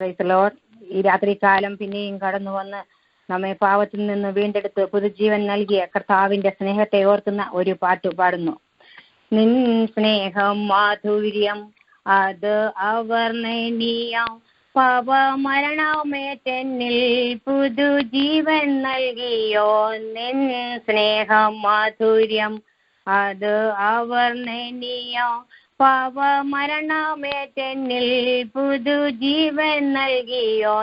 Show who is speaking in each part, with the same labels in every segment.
Speaker 1: Praise Lord. ഈ രാത്രികാലം പിന്നെയും കടന്നു വന്ന് നമ്മെ പാവത്തിൽ നിന്ന് വീണ്ടെടുത്ത് പുതുജീവൻ നൽകിയ കർത്താവിന്റെ സ്നേഹത്തെ ഓർക്കുന്ന ഒരു പാട്ട് പാടുന്നു. നിൻ സ്നേഹം മാധുര്യം അത് അവർണ്ണനീയം, പാപമരണമേറ്റെന്നിൽ പുതുജീവൻ നൽകിയോ. നിൻ സ്നേഹം മാധുര്യം അത് അവർണ്ണനീയം, പാപമരണമേറ്റെന്നിൽ പുതുജീവൻ നൽകിയോ.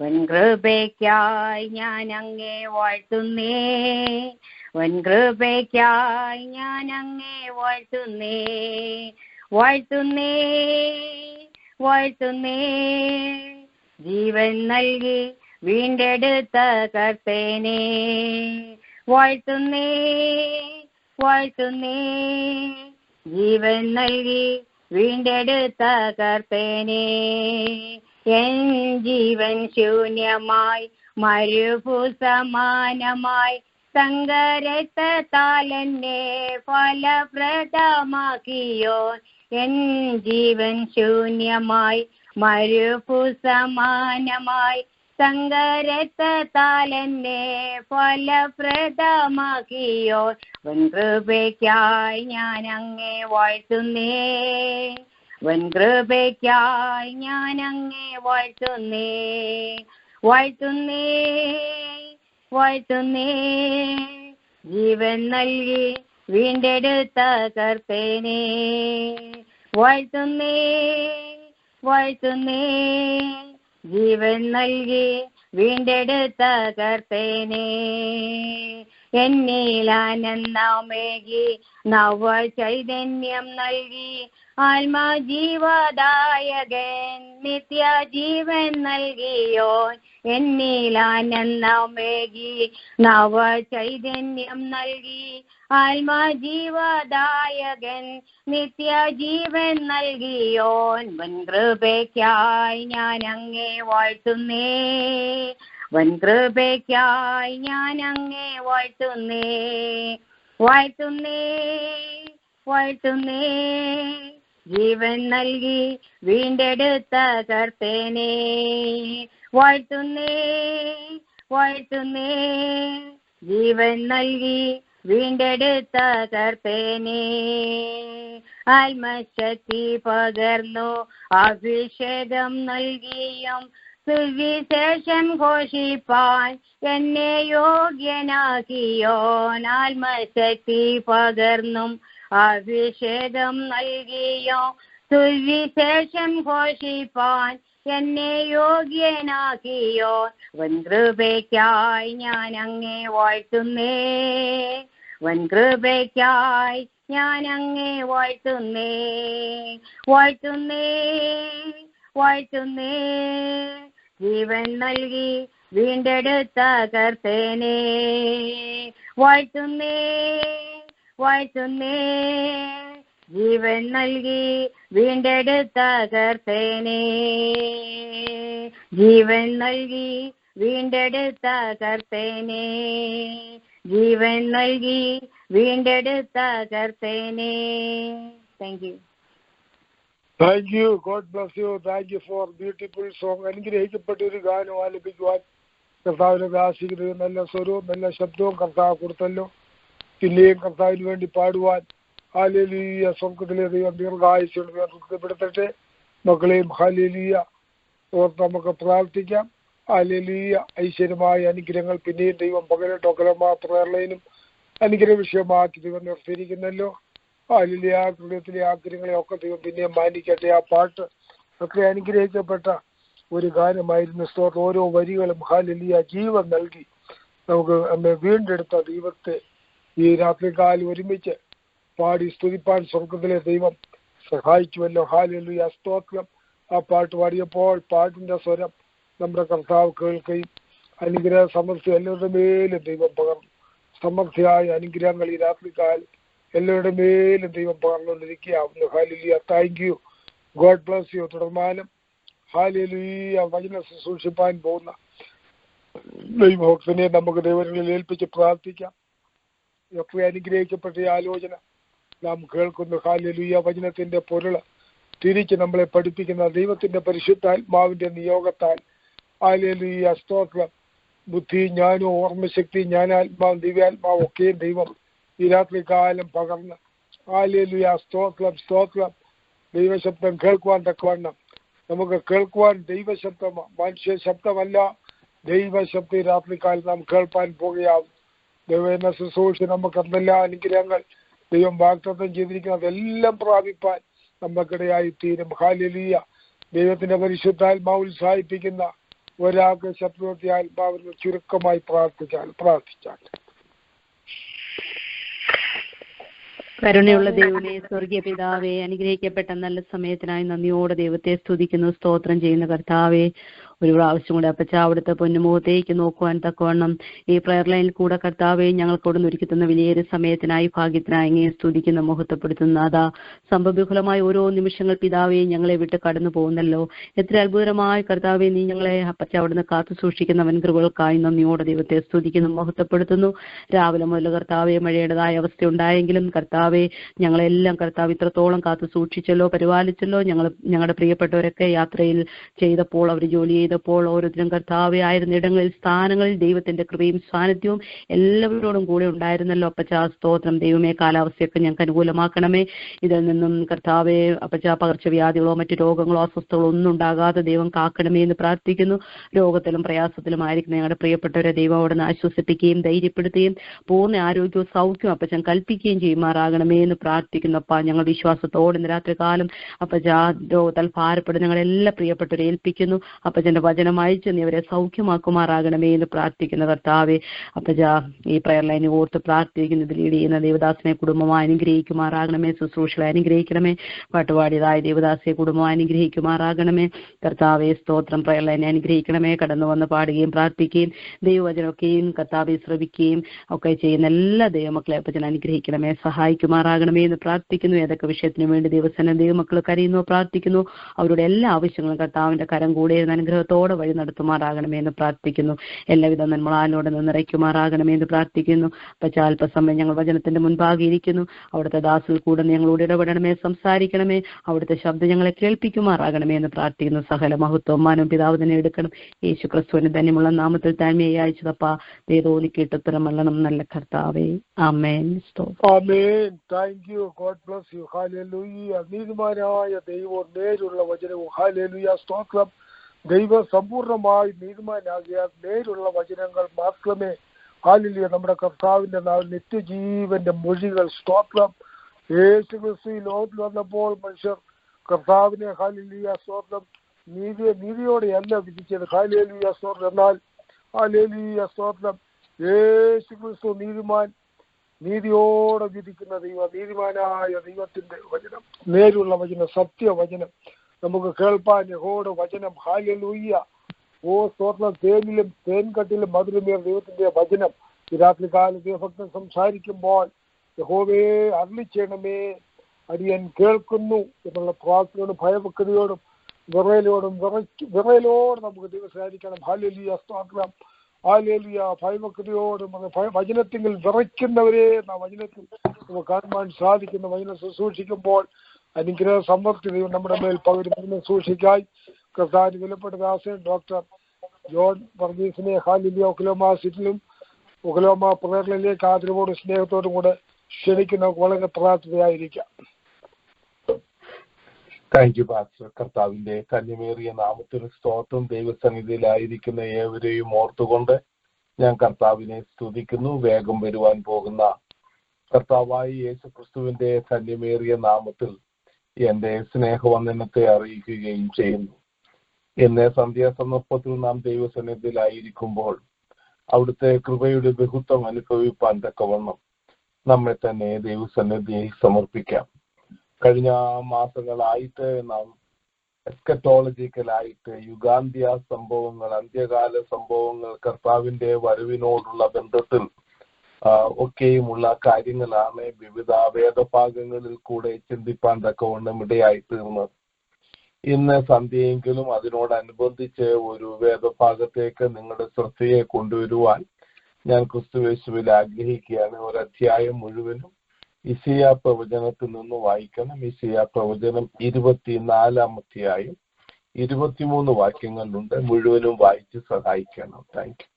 Speaker 1: വൻകൃപയ്ക്കായി ഞാൻ അങ്ങേ വാഴ്ത്തുന്നേ, വൻകൃപയ്ക്കായി ഞാൻ അങ്ങേ വാഴ്ത്തുന്നേ, വാഴ്ത്തുന്നേ, വാഴ്ത്തുന്നേ. ജീവൻ നൽകി വീണ്ടെടുത്ത കർത്തനെ വാഴ്ത്തുന്നേ, വാഴ്ത്തുന്നേ. ജീവൻ നൽകി വീണ്ടെടുത്ത കർത്തനെ. എൻ ജീവൻ ശൂന്യമായി മരുഭൂസമാനമായി സങ്കരത്താൽ എന്നെ ഫലപ്രദമാക്കിയോ. എൻ ജീവൻ ശൂന്യമായി മരുഭൂസമാനമായി സങ്കരത്താൽ എന്നെ ഫലപ്രദമാക്കിയോ. വൻകൃപയ്ക്കായി ഞാൻ അങ്ങേ വാഴ്ത്തുന്നേ, വൻകൃപയ്ക്കായി ഞാൻ അങ്ങേ വാഴ്ത്തുന്നേ, വാഴ്ത്തുന്നേ, വാഴ്ത്തുന്നേ. ജീവൻ നൽകി വീണ്ടെടുത്ത കർത്തനെ വാഴ്ത്തുന്നേ, വാഴ്ത്തുന്നേ. ജീവൻ നൽകി വീണ്ടെടുത്ത കർത്തനെ. എന്നിൽ ആനന്ദമേകി നവചൈതന്യം നൽകി ആത്മജീവദായകൻ നിത്യജീവൻ നൽകിയോ. എന്നിൽ ആനന്ദമേകി നവചൈതന്യം നൽകി ആത്മജീവദായകൻ നിത്യജീവൻ നൽകിയോൻ. വൻകൃപയ്ക്കായി ഞാൻ അങ്ങേ വാഴ്ത്തുന്നേ, വൻകൃപയ്ക്കായി ഞാൻ അങ്ങേ വാഴ്ത്തുന്നേ, വാഴ്ത്തുന്നേ, വാഴ്ത്തുന്നേ. ജീവൻ നൽകി വീണ്ടെടുത്ത കർത്തനെ വാഴ്ത്തുന്നേ, വാഴ്ത്തുന്നേ. ജീവൻ നൽകി വീണ്ടെടുത്ത കർത്തനെ. ആത്മശക്തി പകർന്നു അഭിഷേകം നൽകിയും സുവിശേഷം ഘോഷിപ്പാൻ എന്നെ യോഗ്യനാക്കിയോൻ. ആത്മശക്തി പകർന്നും അഭിഷേകം നൽകിയോ സുവിശേഷം ഘോഷിപ്പാൻ എന്നെ യോഗ്യനാക്കിയോ. വൻകൃപയ്ക്കായി ഞാൻ അങ്ങേ വാഴ്ത്തുന്നേ, വൻകൃപയ്ക്കായി ഞാൻ അങ്ങേ വാഴ്ത്തുന്നേ, വാഴ്ത്തുന്നേ, വാഴ്ത്തുന്നേ. ജീവൻ നൽകി വീണ്ടെടുത്ത കർത്തനെ വാഴ്ത്തുന്നേ, വാഴ്ത്തുന്നേ. ജീവൻ നൽകി വീണ്ടെടുത്ത കർത്തനെ, ജീവൻ നൽകി വീണ്ടെടുത്ത കർത്തനെ, ജീവൻ നൽകി വീണ്ടെടുത്ത കർത്തനെ. Thank you.
Speaker 2: Thank you. God bless you. Thank you for beautiful song. അനുഗ്രഹിക്കപ്പെട്ട ഒരു ഗാനം ആലപിക്കുവാൻ കർത്താവിനെ ദാസിക്കുന്നത് നല്ല സ്വരവും നല്ല ശബ്ദവും കർത്താവ് കൊടുത്തല്ലോ. പിന്നെയും കർത്താവിന് വേണ്ടി പാടുവാൻ ഹല്ലേലൂയ. സ്വർഗ്ഗത്തിലെ ദൈവം ദീർഘായുസ്സുകൊണ്ട് തൃപ്തിപ്പെടുത്തട്ടെ. മക്കളെയും ഹല്ലേലൂയ ഓർത്ത് നമുക്ക് പ്രാർത്ഥിക്കാം. ഹല്ലേലൂയ. ഐശ്വര്യമായ അനുഗ്രഹങ്ങൾ പിന്നെയും ദൈവം പകരട്ടൊക്കലമാ പ്രേരണയിലും അനുഗ്രഹ വിഷയമാക്കി ദൈവം നിർത്തിയിരിക്കുന്നല്ലോ. ഹല്ലേലൂയ. ഹൃദയത്തിലെ ആഗ്രഹങ്ങളെ ഒക്കെ ദൈവം പിന്നെയും മാനിക്കട്ടെ. ആ പാട്ട് ഒക്കെ അനുഗ്രഹിക്കപ്പെട്ട ഒരു ഗാനമായിരുന്നു. സ്തോത്രം. ഓരോ വരികളും ഹല്ലേലൂയ ജീവൻ നൽകി നമുക്ക് നമ്മെ വീണ്ടെടുത്ത ദൈവത്തെ ഈ രാത്രികാലം ഒരുമിച്ച് പാടി സ്തുതിപ്പാൻ സ്വർഗത്തിലെ ദൈവം സഹായിച്ചുവല്ലോ. ഹല്ലേലൂയ. സ്തോത്രം. ആ പാട്ട് പാടിയപ്പോൾ പാട്ടിന്റെ സ്വരം നമ്മുടെ കർത്താവ് കേൾക്കുകയും അനുഗ്രഹ സമൃദ്ധി എല്ലാവരുടെ മേലും ദൈവം പകർന്നു. സമൃദ്ധിയായ അനുഗ്രഹങ്ങൾ ഈ രാത്രികാലം എല്ലാവരുടെ മേലും ദൈവം പകർന്നുകൊണ്ടിരിക്കുകയാവുന്നു. ഹല്ലേലൂയ. Thank you. God bless you. തുടർമാനം ഹല്ലേലൂയ വചനം ശുശ്രൂഷിപ്പാൻ പോകുന്ന ദൈവഭക്തനെ നമുക്ക് ദൈവങ്ങളിൽ ഏൽപ്പിച്ച് പ്രാർത്ഥിക്കാം. എത്ര അനുഗ്രഹിക്കപ്പെട്ട ആലോചന നാം കേൾക്കുന്നു. ഹല്ലേലൂയ. വചനത്തിന്റെ പൊരുള് തിരിച്ച് നമ്മളെ പഠിപ്പിക്കുന്ന ദൈവത്തിന്റെ പരിശുദ്ധാത്മാവിന്റെ നിയോഗത്താൽ ഹല്ലേലൂയ സ്തോത്രം. ബുദ്ധി, ജ്ഞാനവും ഓർമ്മശക്തി, ജ്ഞാനാത്മാവും ദിവ്യാത്മാവും ഒക്കെയും ദൈവം ഈ രാത്രികാലം പകർന്ന് ഹല്ലേലൂയ സ്തോത്രം സ്തോത്രം. ദൈവശബ്ദം കേൾക്കുവാൻ തക്കവണ്ണം നമുക്ക് കേൾക്കുവാൻ ദൈവശബ്ദം, മനുഷ്യ ശബ്ദമല്ല, ദൈവശബ്ദം രാത്രികാലം നാം കേൾപ്പാൻ പോകുകയാവും. ദൈവ ശുശ്രൂഷ നമുക്ക് എന്തെല്ലാം അനുഗ്രഹങ്ങൾ ദൈവം വാഗ്ദത്തം ചെയ്തിരിക്കുന്നതെല്ലാം പ്രാപിപ്പാൻ നമുക്കിടയായി തീരും. ഹല്ലേലൂയ. ദൈവത്തിന്റെ പരിശുദ്ധാത്മാവ് ഉത്സാഹിപ്പിക്കുന്ന ഒരാൾക്ക് ശബ്ദത്തെ ആത്മാവിന് ചുരുക്കമായി പ്രാർത്ഥിച്ചാൽ.
Speaker 3: കരുണയുള്ള ദൈവമേ, സ്വർഗീയ പിതാവേ, അനുഗ്രഹിക്കപ്പെട്ട നല്ല സമയത്തിനായി നന്ദിയോടെ ദൈവത്തെ സ്തുതിക്കുന്നു, സ്തോത്രം ചെയ്യുന്ന കർത്താവേ. ഒരു പ്രാവശ്യം കൂടെ അപ്പച്ച അവിടുത്തെ പൊന്നുമുഖത്തേക്ക് നോക്കുവാൻ തക്കവണ്ണം ഈ പ്രയർ ലൈനിൽ കൂടെ കർത്താവെ ഞങ്ങൾക്കോട് ഒരുക്കുന്ന വലിയൊരു സമയത്തിനായി ഭാഗ്യത്തിനായി അങ്ങയെ സ്തുതിക്കുന്ന മഹത്വപ്പെടുത്തുന്ന അതാ സംഭവവിഫലമായ ഓരോ നിമിഷങ്ങൾ പിതാവെ ഞങ്ങളെ വിട്ട് കടന്നു പോകുന്നല്ലോ. എത്ര അത്ഭുതമായ കർത്താവെ നീ ഞങ്ങളെ അപ്പച്ച അവിടുന്ന് കാത്തു സൂക്ഷിക്കുന്ന വൻകൃപകൾക്കായി നന്ദിയോടെ ദൈവത്തെ സ്തുതിക്കുന്നു, മഹത്വപ്പെടുത്തുന്നു. രാവിലെ മുതൽ കർത്താവെ മഴയുടേതായ അവസ്ഥ ഉണ്ടായെങ്കിലും കർത്താവെ ഞങ്ങളെല്ലാം കർത്താവ് ഇത്രത്തോളം കാത്തു സൂക്ഷിച്ചല്ലോ, പരിപാലിച്ചല്ലോ. ഞങ്ങളുടെ പ്രിയപ്പെട്ടവരൊക്കെ യാത്രയിൽ ചെയ്തപ്പോൾ, അവർ ജോലി ചെയ്തപ്പോൾ ഓരോരുത്തരും കർത്താവെ ആയിരുന്ന ഇടങ്ങളിൽ സ്ഥാനങ്ങളിൽ ദൈവത്തിന്റെ കൃപയും സാന്നിധ്യവും എല്ലാവരോടും കൂടെ ഉണ്ടായിരുന്നല്ലോ. അപ്പച്ച സ്തോത്രം. ദൈവമേ, കാലാവസ്ഥയൊക്കെ ഞങ്ങൾക്ക് അനുകൂലമാക്കണമേ. ഇതിൽ നിന്നും കർത്താവെ അപ്പച്ച പകർച്ചവ്യാധികളോ മറ്റു രോഗങ്ങളോ അസ്വസ്ഥകളോ ഒന്നും ഉണ്ടാകാതെ ദൈവം കാക്കണമേ എന്ന് പ്രാർത്ഥിക്കുന്നു. രോഗത്തിലും പ്രയാസത്തിലും ആയിരിക്കുന്ന ഞങ്ങളുടെ പ്രിയപ്പെട്ടവരെ ദൈവം അവിടുന്ന് ആശ്വസിപ്പിക്കുകയും ധൈര്യപ്പെടുത്തുകയും പൂർണ്ണ ആരോഗ്യവും സൗഖ്യവും അപ്പച്ചൻ കൽപ്പിക്കുകയും ചെയ്യുമാറാകണമേ എന്ന് പ്രാർത്ഥിക്കുന്നു. അപ്പ ഞങ്ങൾ വിശ്വാസത്തോടെ ഇന്ന് രാത്രികാലം അപ്പച്ച രോഗത്താൽ ഭാരപ്പെടുന്ന ഞങ്ങളെല്ലാ പ്രിയപ്പെട്ടവരെ ഏൽപ്പിക്കുന്നു. അപ്പച്ചന്റെ വചനം അയച്ച് നീ അവരെ സൗഖ്യമാക്കുമാറാകണമേ എന്ന് പ്രാർത്ഥിക്കുന്ന കർത്താവെ അപ്പച്ച ഈ പ്രയർ ലൈനെ ഓർത്ത് പ്രാർത്ഥിക്കുന്നത് ലീഡ് ചെയ്യുന്ന ദേവദാസിനെ കുടുംബമായി അനുഗ്രഹിക്കുമാറാകണമേ. ശുശ്രൂഷകളെ അനുഗ്രഹിക്കണമേ. പാട്ടുപാടിയതായ ദേവദാസിയെ കുടുംബമായി അനുഗ്രഹിക്കുമാറാകണമേ. കർത്താവെ സ്തോത്രം. പ്രയർ ലൈനെ അനുഗ്രഹിക്കണമേ. കടന്നു വന്ന് പാടുകയും പ്രാർത്ഥിക്കുകയും ദൈവവചനമൊക്കെയും കർത്താവെ ശ്രവിക്കുകയും ഒക്കെ ചെയ്യുന്ന എല്ലാ ദൈവമക്കളെ അപ്പച്ചൻ അനുഗ്രഹിക്കണമേ, സഹായിക്കുമാറാകണമേ എന്ന് പ്രാർത്ഥിക്കുന്നു. ഏതൊക്കെ വിഷയത്തിനു വേണ്ടി ദിവസം ദൈവമക്കൾ കരയുന്നു, പ്രാർത്ഥിക്കുന്നു, അവരുടെ എല്ലാ ആവശ്യങ്ങളും കർത്താവിന്റെ കരം കൂടെ അനുഗ്രഹത്തോടെ വഴി നടത്തുമാറാകണമേ എന്ന് പ്രാർത്ഥിക്കുന്നു. എല്ലാവിധ നന്മളാലോടെ നിറയ്ക്കുമാറാകണമേ എന്ന് പ്രാർത്ഥിക്കുന്നു. അല്പസമയം ഞങ്ങൾ വചനത്തിന്റെ മുൻപാകെ ഇരിക്കുന്നു. അവിടുത്തെ ദാസിൽ കൂടെ ഞങ്ങളോട് ഇടപെടണമേ, സംസാരിക്കണമേ. അവിടുത്തെ ശബ്ദം ഞങ്ങളെ കേൾപ്പിക്കുമാറാകണമേ എന്ന് പ്രാർത്ഥിക്കുന്നു. സകല മഹത്വം മാനം പിതാവ് തന്നെ എടുക്കണം. യേശു ക്രിസ്തുവിന് ധന്യമുള്ള നാമത്തിൽ താഴ്മയായി അയച്ചതപ്പ ദേതോനി കേട്ടുത്തരം വല്ലണം നല്ല കർത്താവേ. ആമേൻ.
Speaker 2: ആമേൻ. Thank you. God bless you. ഹല്ലേലൂയ. നീതിമാനായ ദൈവം നേരുള്ള വചനവും ഹല്ലേലൂയ സ്തോത്രം. ദൈവം സമ്പൂർണ്ണമായി നീതിമാനാകിയാൽ നേരുള്ള വചനങ്ങൾ മാത്രമേ ഹല്ലേലൂയ നമ്മുടെ കർത്താവിന്റെ നാവിൽ നിത്യജീവന്റെ മൊഴികൾ സ്തോത്രം. യേശു ക്രിസ്തു ലോകത്തിൽ വന്നപ്പോൾ മനുഷ്യർ കർത്താവിനെ ഹല്ലേലൂയ സ്തോത്രം നീതിയോടെയല്ല വിധിച്ചത്. ഹല്ലേലൂയ സ്തോത്രം. എന്നാൽ ഹല്ലേലൂയ സ്തോത്രം യേശു ക്രിസ്തു നീതിയോടെ വിധിക്കുന്ന ദൈവം, നീതിമാനായ ദൈവത്തിന്റെ വചനം, നേരുള്ള വചനം, സത്യവചനം നമുക്ക് കേൾപ്പാൻ യഹോവയുടെ വചനം. ഹല്ലേലൂയ. ഓ സ്തോത്രം. തേനിലും തേൻകട്ടിലും മധുരമേറിയ ദൈവത്തിന്റെ വചനം ഈ രാത്രികാല ദൈവഭക്തൻ സംസാരിക്കുമ്പോൾ യഹോവേ അരുളിച്ചേണമേ, അടിയൻ കേൾക്കുന്നു എന്നുള്ള പ്രാർത്ഥനയോടും ഭയഭക്തിയോടും വിറയലോടും നമുക്ക് ദൈവസാരിക്കണം. ഹല്ലേലൂയ സ്തോത്രം. ഹല്ലേലൂയ. ഭയഭക്തിയോടും വചനത്തിൽ വിറയ്ക്കുന്നവരെ വചനത്തിൽ നമുക്ക് കാണുവാൻ സാധിക്കുന്ന വചനം ശുശ്രൂഷിക്കുമ്പോൾ അനുഗ്രഹ സമൃദ്ധി നമ്മുടെ മേൽ പകരുന്ന സൂക്ഷിക്കായി കർത്താവിന് വിലപ്പെട്ട ദാസൻ ഡോക്ടർ ജോൺ വർഗീസിനെ ഹല്ലേലൂയ ഒക്ലഹോമ സിറ്റിയിലും ഒക്ലഹോമ പ്രയറിലേക്ക് ആദരവോടും സ്നേഹത്തോടും കൂടെ ക്ഷണിക്കുന്ന വളരെ പ്രാർത്ഥനയായിരിക്കാം.
Speaker 4: Thank you pastor. കർത്താവിന്റെ കന്യമേറിയ നാമത്തിന് സ്തോത്രം. ദൈവസന്നിധിയിലായിരിക്കുന്ന ഏവരെയും ഓർത്തുകൊണ്ട് ഞാൻ കർത്താവിനെ സ്തുതിക്കുന്നു. വേഗം വരുവാൻ പോകുന്ന കർത്താവായി യേശു ക്രിസ്തുവിന്റെ കന്യമേറിയ നാമത്തിൽ എന്റെ സ്നേഹവന്ദനത്തെ അറിയിക്കുകയും ചെയ്യുന്നു. ഇന്ന് സന്ധ്യാസന്ദർഭത്തിൽ നാം ദൈവസന്നിധിയിലായിരിക്കുമ്പോൾ അവിടുത്തെ കൃപയുടെ ബഹുത്വം അനുഭവിപ്പാൻ തക്കവണ്ണം നമ്മെ തന്നെ ദൈവസന്നിധിയിൽ സമർപ്പിക്കാം. കഴിഞ്ഞ മാസങ്ങളായിട്ട് നാം എസ്കറ്റോളജിക്കലായിട്ട് യുഗാന്ത്യ സംഭവങ്ങൾ, അന്ത്യകാല സംഭവങ്ങൾ, കർത്താവിന്റെ വരവിനോടുള്ള ബന്ധത്തിൽ ഒക്കെയുമുള്ള കാര്യങ്ങളാണ് വിവിധ വേദഭാഗങ്ങളിൽ കൂടെ ചിന്തിപ്പാൻ തക്കവണ്ണം ഇടയായി തീർന്നത്. ഇന്ന് സന്ധ്യയെങ്കിലും അതിനോടനുബന്ധിച്ച് ഒരു വേദഭാഗത്തേക്ക് നിങ്ങളുടെ ശ്രദ്ധയെ കൊണ്ടുവരുവാൻ ഞാൻ ക്രിസ്തുയേശുവിൽ ആഗ്രഹിക്കുകയാണ്. ഒരു അധ്യായം മുഴുവനും ഇശയ്യാ പ്രവചനത്തിൽ നിന്ന് വായിക്കണം. ഇശയ്യാ പ്രവചനം 24-ാം അധ്യായം 23 വാക്യങ്ങളുണ്ട്. മുഴുവനും വായിച്ച് സഹായിക്കണം. Thank you.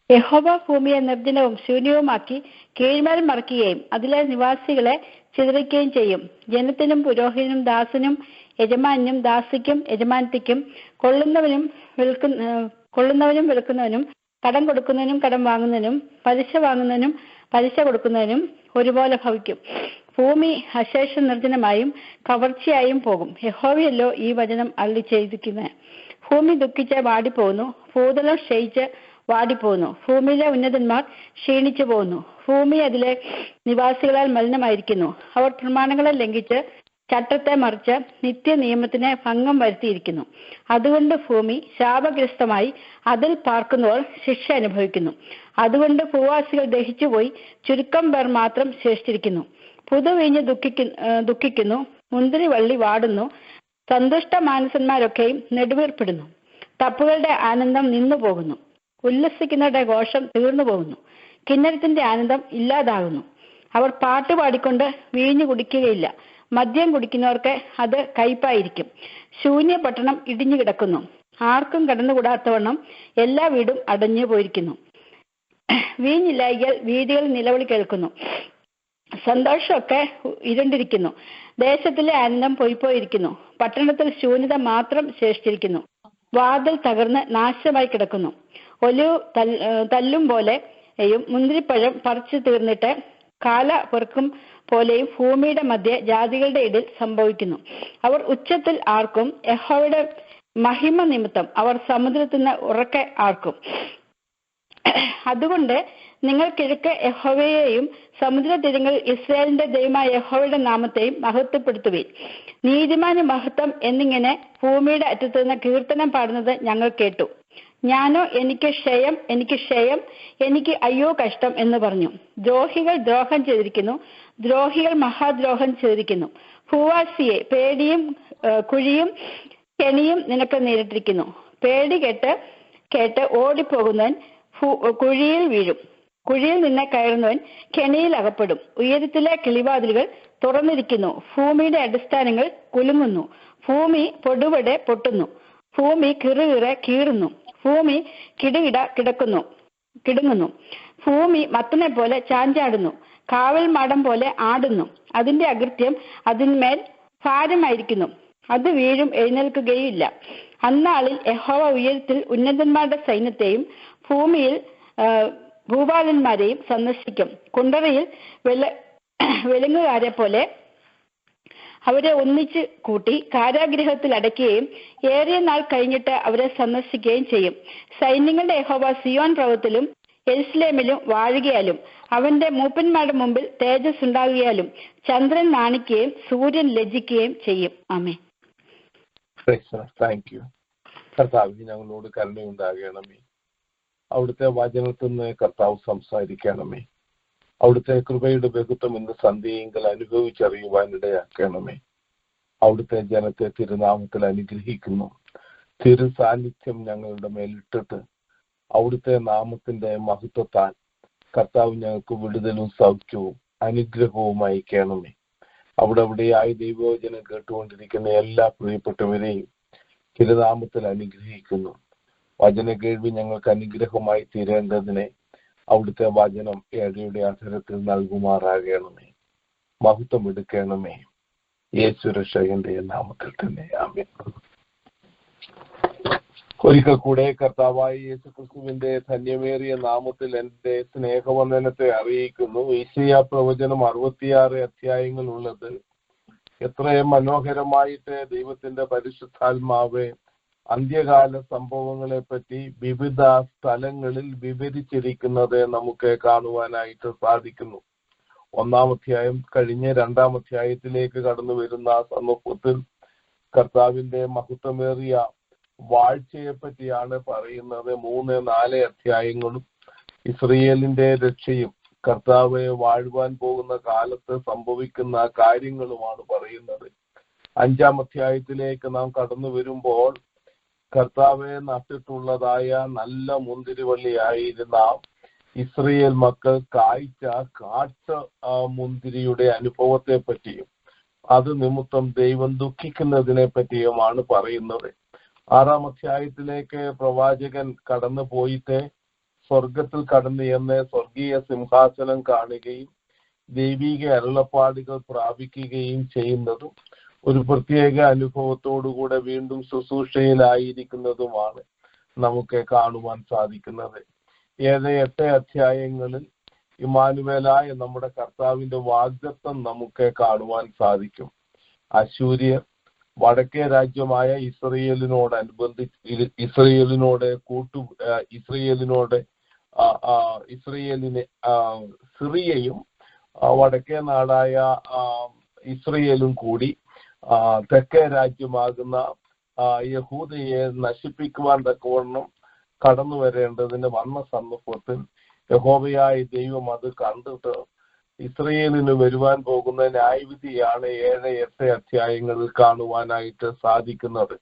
Speaker 5: യഹോവ ഭൂമിയെ നിർജ്ജനവും ശൂന്യവുമാക്കി കീഴ്മേൽ മറക്കുകയും അതിലെ നിവാസികളെ ചിതറിക്കുകയും ചെയ്യും. ജനത്തിനും പുരോഹിതനും ദാസനും യജമാനും ദാസിക്കും യജമാനത്തിക്കും കൊള്ളുന്നവനും വിൽക്കുന്നവനും കടം കൊടുക്കുന്നവനും കടം വാങ്ങുന്നതിനും പലിശ വാങ്ങുന്നതിനും പലിശ കൊടുക്കുന്നതിനും ഒരുപോലെ ഭവിക്കും. ഭൂമി അശേഷം നിർജ്ജനമായും കവർച്ചയായും പോകും. യഹോവയല്ലോ ഈ വചനം അരുളി ചെയ്തിരിക്കുന്നത്. ഭൂമി ദുഃഖിച്ച് വാടിപ്പോകുന്നു, ഭൂതലം ക്ഷയിച്ച് വാടിപ്പോകുന്നു. ഭൂമിയിലെ ഉന്നതന്മാർ ക്ഷീണിച്ചു പോകുന്നു. ഭൂമി അതിലെ നിവാസികളാൽ മലിനമായിരിക്കുന്നു. അവർ പ്രമാണങ്ങളെ ലംഘിച്ച് ചട്ടത്തെ മറിച്ച് നിത്യ നിയമത്തിന് ഭംഗം വരുത്തിയിരിക്കുന്നു. അതുകൊണ്ട് ഭൂമി ശാപഗ്രസ്തമായി അതിൽ പാർക്കുന്നവർ ശിക്ഷ അനുഭവിക്കുന്നു. അതുകൊണ്ട് ഭൂവാസികൾ ദഹിച്ചുപോയി ചുരുക്കം പേർ മാത്രം ശേഷിച്ചിരിക്കുന്നു. പുതുവീഞ്ഞ് ദുഃഖിക്കുന്നു, മുന്തിരിവള്ളി വാടുന്നു, സന്തുഷ്ട മാനസന്മാരൊക്കെയും നെടുവീർപ്പിടുന്നു. തപ്പുകളുടെ ആനന്ദം നിന്നു പോകുന്നു, ഉല്ലസിക്കുന്നവരുടെ ഘോഷം തീർന്നു പോകുന്നു, കിന്നരത്തിന്റെ ആനന്ദം ഇല്ലാതാകുന്നു. അവർ പാട്ട് പാടിക്കൊണ്ട് വീഞ്ഞു കുടിക്കുകയില്ല, മദ്യം കുടിക്കുന്നവർക്ക് അത് കയ്പായിരിക്കും. ശൂന്യ പട്ടണം ഇടിഞ്ഞു കിടക്കുന്നു, ആർക്കും കടന്നുകൂടാത്തവണ്ണം എല്ലാ വീടും അടഞ്ഞു പോയിരിക്കുന്നു. വീഞ്ഞില്ലായികയാൽ വീതികൾ നിലവിളി കേൾക്കുന്നു, സന്തോഷമൊക്കെ ഇരുണ്ടിരിക്കുന്നു. ദേശത്തിലെ ആനന്ദം പോയിപ്പോയിരിക്കുന്നു, പട്ടണത്തിൽ ശൂന്യത മാത്രം ശേഷിച്ചിരിക്കുന്നു. വാതിൽ തകർന്ന് നാശമായി കിടക്കുന്നു. ഒലിവ് തല്ലും പോലെയും മുന്തിരിപ്പഴം പറിച്ചു തീർന്നിട്ട് കാല പെറുക്കും പോലെയും ഭൂമിയുടെ മധ്യ ജാതികളുടെ ഇടയിൽ സംഭവിക്കുന്നു. അവർ ഉച്ചത്തിൽ ആർക്കും, യഹോവയുടെ മഹിമ നിമിത്തം അവർ സമുദ്രത്തിൽ നിന്ന് ഉറക്കെ ആർക്കും. അതുകൊണ്ട് നിങ്ങൾ കിഴക്ക് യഹോവയെയും സമുദ്ര തീരങ്ങളിൽ ഇസ്രായേലിന്റെ ദൈവമായ യഹോവയുടെ നാമത്തെയും മഹത്വപ്പെടുത്തുവിൻ. നീതിമാന് മഹത്വം എന്നിങ്ങനെ ഭൂമിയുടെ അറ്റത്തു നിന്ന് കീർത്തനം പാടുന്നത് ഞങ്ങൾ കേട്ടു. ഞാനോ എനിക്ക് ക്ഷയം, എനിക്ക് ക്ഷയം, എനിക്ക് അയ്യോ കഷ്ടം എന്ന് പറഞ്ഞു. ദ്രോഹികൾ ദ്രോഹം ചെയ്തിരിക്കുന്നു, ദ്രോഹികൾ മഹാദ്രോഹം ചെയ്തിരിക്കുന്നു. ഭൂവാസിയെ പേടിയും കുഴിയും കെണിയും നിനക്ക് നേരിട്ടിരിക്കുന്നു. പേടി കേട്ട് ഓടിപ്പോകുന്നവൻ കുഴിയിൽ വീഴും, കുഴിയിൽ നിന്ന് കയറുന്നവൻ കെണിയിൽ അകപ്പെടും. ഉയരത്തിലെ കിളിവാതിലുകൾ തുറന്നിരിക്കുന്നു, ഭൂമിയുടെ അടിസ്ഥാനങ്ങൾ കുലുങ്ങുന്നു. ഭൂമി പൊടുപടെ പൊട്ടുന്നു, ഭൂമി കിറുകിറെ കീറുന്നു, ഭൂമി കിടുകിട കിടുങ്ങുന്നു. ഭൂമി മത്തനെ പോലെ ചാഞ്ചാടുന്നു, കാവൽ മാടം പോലെ ആടുന്നു. അതിന്റെ അകൃത്യം അതിന്മേൽ ഭാരമായിരിക്കുന്നു, അത് വീഴും, എഴുന്നേൽക്കുകയില്ല. അന്നാളിൽ യഹോവ ഉയരത്തിൽ ഉന്നതന്മാരുടെ സൈന്യത്തെയും ഭൂമിയിൽ ഭൂപാലന്മാരെയും സന്ദർശിക്കും. കുണ്ടറയിൽ വെളുങ്ങുകാരെ പോലെ അവരെ ഒന്നിച്ച് കൂട്ടി കാരാഗൃഹത്തിൽ അടയ്ക്കുകയും ഏറിയ നാൾ കഴിഞ്ഞിട്ട് അവരെ സന്ദർശിക്കുകയും ചെയ്യും. സൈന്യങ്ങളുടെ യഹോവ സിയോൻ പർവ്വതത്തിലും യെരുശലേമിലും വാഴുകയാലും അവന്റെ മൂപ്പന്മാരുടെ മുമ്പിൽ തേജസ് ഉണ്ടാകുകയാലും ചന്ദ്രൻ നാണിക്കുകയും സൂര്യൻ ലജ്ജിക്കുകയും ചെയ്യും. ആമേൻ.
Speaker 4: Thank you. കർത്താവ് ഞങ്ങളോട് കരുണയുണ്ടാകണമേ. അവിടുത്തെ വചനത്തിൽ നിന്ന് കർത്താവ് സംസാരിക്കണമേ. അവിടുത്തെ കൃപയുടെ ബഹുത്വം ഇന്ന് സന്ധ്യയെങ്കിൽ അനുഭവിച്ചറിയുവാനിടയാക്കണമേ. അവിടുത്തെ ജനത്തെ തിരുനാമത്തിൽ അനുഗ്രഹിക്കുന്നു. തിരു സാന്നിധ്യം ഞങ്ങളുടെ മേലിട്ടിട്ട് അവിടുത്തെ നാമത്തിന്റെ മഹത്വത്താൽ കർത്താവ് ഞങ്ങൾക്ക് വിടുതലും സൗഖ്യവും അനുഗ്രഹവും അയക്കണമേ. അവിടെയായി ദൈവവചനം കേട്ടുകൊണ്ടിരിക്കുന്ന എല്ലാ പ്രിയപ്പെട്ടവരെയും തിരുനാമത്തിൽ അനുഗ്രഹിക്കുന്നു. വചന കേൾവി ഞങ്ങൾക്ക് അനുഗ്രഹമായി തീരേണ്ടതിനെ അവിടുത്തെ വചനം ഏഴയുടെ അധരത്തിൽ നൽകുമാറാകണമേ. മഹത്വം എടുക്കണമേ. യേശു രക്ഷകന്റെ നാമത്തിൽ തന്നെ ആമേൻ. ഒരിക്കൽ കൂടെ കർത്താവായ യേശു ക്രിസ്തുവിന്റെ ധന്യമേറിയ നാമത്തിൽ എന്റെ സ്നേഹവന്ദനത്തെ അറിയിക്കുന്നു. യെശയ്യാ പ്രവചനം 66 അധ്യായങ്ങളുള്ളത്. എത്ര മനോഹരമായിട്ട് ദൈവത്തിന്റെ പരിശുദ്ധാത്മാവ് അന്ത്യകാല സംഭവങ്ങളെ പറ്റി വിവിധ സ്ഥലങ്ങളിൽ വിവരിച്ചിരിക്കുന്നത് നമുക്ക് കാണുവാനായിട്ട് സാധിക്കുന്നു. 1-ാം അധ്യായം കഴിഞ്ഞ് 2-ാം അധ്യായത്തിലേക്ക് കടന്നു വരുന്ന സന്ദർഭത്തിൽ കർത്താവിന്റെ മഹത്വമേറിയ വാഴ്ചയെ പറ്റിയാണ് പറയുന്നത്. 3-4 അധ്യായങ്ങളും ഇസ്രയേലിന്റെ രക്ഷയും കർത്താവെ വാഴുവാൻ പോകുന്ന കാലത്ത് സംഭവിക്കുന്ന കാര്യങ്ങളുമാണ് പറയുന്നത്. 5-ാം അധ്യായത്തിലേക്ക് നാം കടന്നു വരുമ്പോൾ കർത്താവെ നട്ടിട്ടുള്ളതായ നല്ല മുന്തിരിവള്ളിയായിരുന്ന ഇസ്രയേൽ മക്കൾ കാട്ട മുന്തിരിയുടെ അനുഭവത്തെ പറ്റിയും അത് നിമിത്തം ദൈവം ദുഃഖിക്കുന്നതിനെ പറ്റിയുമാണ് പറയുന്നത്. 6-ാം അധ്യായത്തിലേക്ക് പ്രവാചകൻ കടന്നു പോയിട്ട് സ്വർഗത്തിൽ കടന്നു എന്ന് സ്വർഗീയ സിംഹാസനം കാണുകയും ദൈവിക അരുളപ്പാടുകൾ പ്രാപിക്കുകയും ചെയ്യുന്നതും ഒരു പ്രത്യേക അനുഭവത്തോടുകൂടെ വീണ്ടും ശുശ്രൂഷയിലായിരിക്കുന്നതുമാണ് നമുക്ക് കാണുവാൻ സാധിക്കുന്നത്. 7-8 അധ്യായങ്ങളിൽ ഇമ്മാനുവേലായ നമ്മുടെ കർത്താവിന്റെ വാഗ്ദത്തം നമുക്ക് കാണുവാൻ സാധിക്കും. അശൂര്യർ വടക്കേ രാജ്യമായ സിറിയയും വടക്കേ നാടായ ഇസ്രയേലും കൂടി തെക്കേ രാജ്യമാകുന്ന യഹൂദയെ നശിപ്പിക്കുവാൻ തക്കവണ്ണം കടന്നു വരേണ്ടതിന് വന്ന സന്ദർഭത്തിൽ യഹോവയായ ദൈവം അത് കണ്ടിട്ട് ഇസ്രയേലിന് വരുവാൻ പോകുന്ന ന്യായവിധിയാണ് 7-8 അധ്യായങ്ങളിൽ കാണുവാനായിട്ട് സാധിക്കുന്നത്.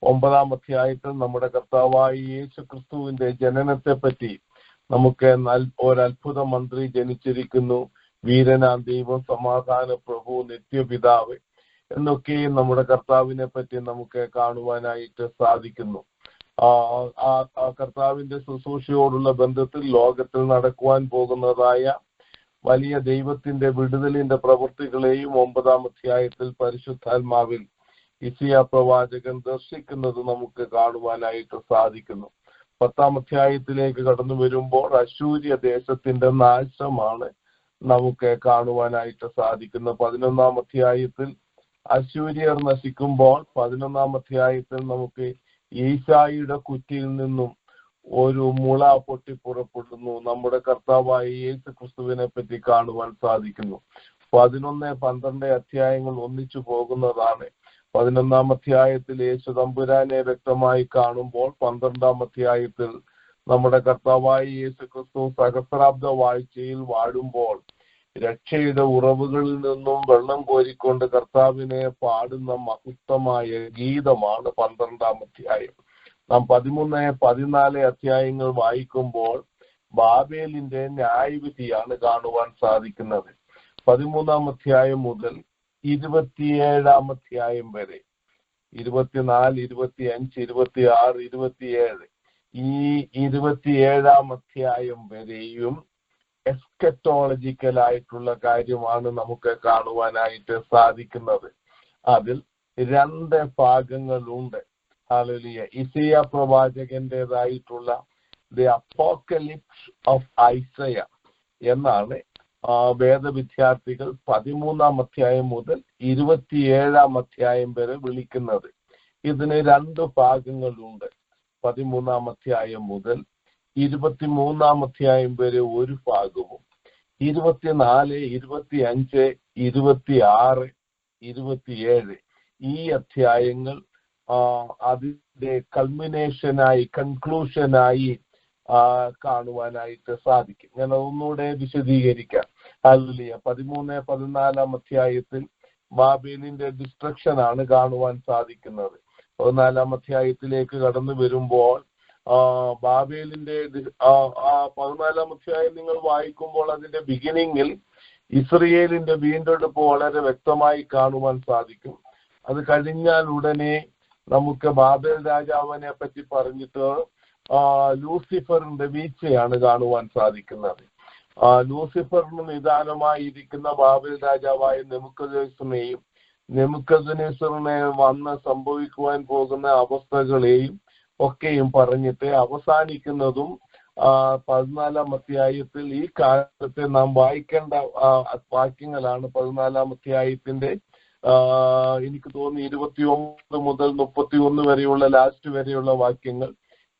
Speaker 4: 9-ാം അധ്യായത്തിൽ നമ്മുടെ കർത്താവായ യേശു ക്രിസ്തുവിന്റെ ജനനത്തെ പറ്റി നമുക്ക് ഒരത്ഭുത മന്ത്രി ജനിച്ചിരിക്കുന്നു, വീരനാം ദൈവം, സമാധാന പ്രഭു, നിത്യപിതാവ് എന്നൊക്കെയും നമ്മുടെ കർത്താവിനെ പറ്റി നമുക്ക് കാണുവാനായിട്ട് സാധിക്കുന്നു. കർത്താവിന്റെ ശുശ്രൂഷയോടുള്ള ബന്ധത്തിൽ ലോകത്തിൽ നടക്കുവാൻ പോകുന്നതായ വലിയ ദൈവത്തിന്റെ വിടുതലിന്റെ പ്രവൃത്തികളെയും 9-ാം അധ്യായത്തിൽ പരിശുദ്ധാത്മാവിൽ യിശയ്യാ പ്രവാചകൻ ദർശിക്കുന്നത് നമുക്ക് കാണുവാനായിട്ട് സാധിക്കുന്നു. 10-ാം അധ്യായത്തിലേക്ക് കടന്നു വരുമ്പോൾ അശൂര്യ ദേശത്തിന്റെ നാശമാണ് നമുക്ക് കാണുവാനായിട്ട് സാധിക്കുന്നത്. 11-ാം അധ്യായത്തിൽ അശൂര്യർ നശിക്കുമ്പോൾ 11-ാം അധ്യായത്തിൽ നമുക്ക് ഈശായിയുടെ കുറ്റിയിൽ നിന്നും ഒരു മുള പൊട്ടി പുറപ്പെടുന്നു. നമ്മുടെ കർത്താവായ യേശു ക്രിസ്തുവിനെ പറ്റി കാണുവാൻ സാധിക്കുന്നു. 11-12 അധ്യായങ്ങൾ ഒന്നിച്ചു പോകുന്നതാണ്. 11-ാം അധ്യായത്തിൽ യേശു തമ്പുരാനെ വ്യക്തമായി കാണുമ്പോൾ 12-ാം അധ്യായത്തിൽ നമ്മുടെ കർത്താവായ യേശു ക്രിസ്തു സഹസ്രാബ്ദ വാഴ്ചയിൽ വാഴുമ്പോൾ രക്ഷയുടെ ഉറവുകളിൽ നിന്നും വെള്ളം കോരിക്കൊണ്ട് കർത്താവിനെ പാടുന്ന മഹത്തമായ ഗീതമാണ് 12-ാം അധ്യായം. നാം 13-14 അധ്യായങ്ങൾ വായിക്കുമ്പോൾ ബാബേലിന്റെ ന്യായവിധിയാണ് കാണുവാൻ സാധിക്കുന്നത്. 13-ാം അധ്യായം മുതൽ 27-ാം അധ്യായം വരെ 24, 25, 26, 27 ഈ 27-ാം അധ്യായം വരെയും എസ്കറ്റോളജിക്കൽ ആയിട്ടുള്ള കാര്യമാണ് നമുക്ക് കാണുവാനായിട്ട് സാധിക്കുന്നത്. അതിൽ 2 ഭാഗങ്ങളുണ്ട്. ഹല്ലേലൂയ. യിശയ്യാ പ്രവാചകന്റേതായിട്ടുള്ള ദി അപ്പോക്കലിപ്സ് ഓഫ് ഐസയ എന്നാണ് വേദവിദ്യാർത്ഥികൾ 13-ാം അധ്യായം മുതൽ 27-ാം അധ്യായം വരെ വിളിക്കുന്നത്. ഇതിന് 2 ഭാഗങ്ങളുണ്ട്. 13-ാം അധ്യായം മുതൽ 23-ാം അധ്യായം വരെ ഒരു ഭാഗവും 24, 25, 26, 27 ഈ അധ്യായങ്ങൾ അതിന്റെ കൺക്ലൂഷനായി കാണുവാനായിട്ട് സാധിക്കും. ഞാൻ ഒന്നുകൂടെ വിശദീകരിക്കാം. ഹല്ലേലൂയ. 13, 14-ാം അധ്യായത്തിൽ ബാബേലിന്റെ ഡിസ്ട്രക്ഷൻ ആണ് കാണുവാൻ സാധിക്കുന്നത്. 14-ാം അധ്യായത്തിലേക്ക് കടന്നു വരുമ്പോൾ ബാബേലിന്റെ 14-ാം അധ്യായം നിങ്ങൾ വായിക്കുമ്പോൾ അതിന്റെ ബിഗിനിങ്ങിൽ ഇസ്രയേലിന്റെ വീണ്ടെടുപ്പ് വളരെ വ്യക്തമായി കാണുവാൻ സാധിക്കും. അത് കഴിഞ്ഞാൽ ഉടനെ നമുക്ക് ബാബേൽ രാജാവിനെ പറ്റി പറഞ്ഞിട്ട് ലൂസിഫറിന്റെ വീഴ്ചയാണ് കാണുവാൻ സാധിക്കുന്നത്. ലൂസിഫറിന് നിദാനമായിരിക്കുന്ന ബാബേൽ രാജാവായ നെബൂഖദ്നേസറിനെ വന്ന് സംഭവിക്കുവാൻ പോകുന്ന അവസ്ഥകളെയും ഒക്കെയും പറഞ്ഞിട്ട് അവസാനിക്കുന്നതും 14-ാം അധ്യായത്തിൽ ഈ കാലത്തെ നാം വായിക്കേണ്ട വാക്യങ്ങളാണ്. 14-ാം അധ്യായത്തിന്റെ എനിക്ക് തോന്നുന്നു 29 മുതൽ 31 വരെയുള്ള ലാസ്റ്റ് വരെയുള്ള വാക്യങ്ങൾ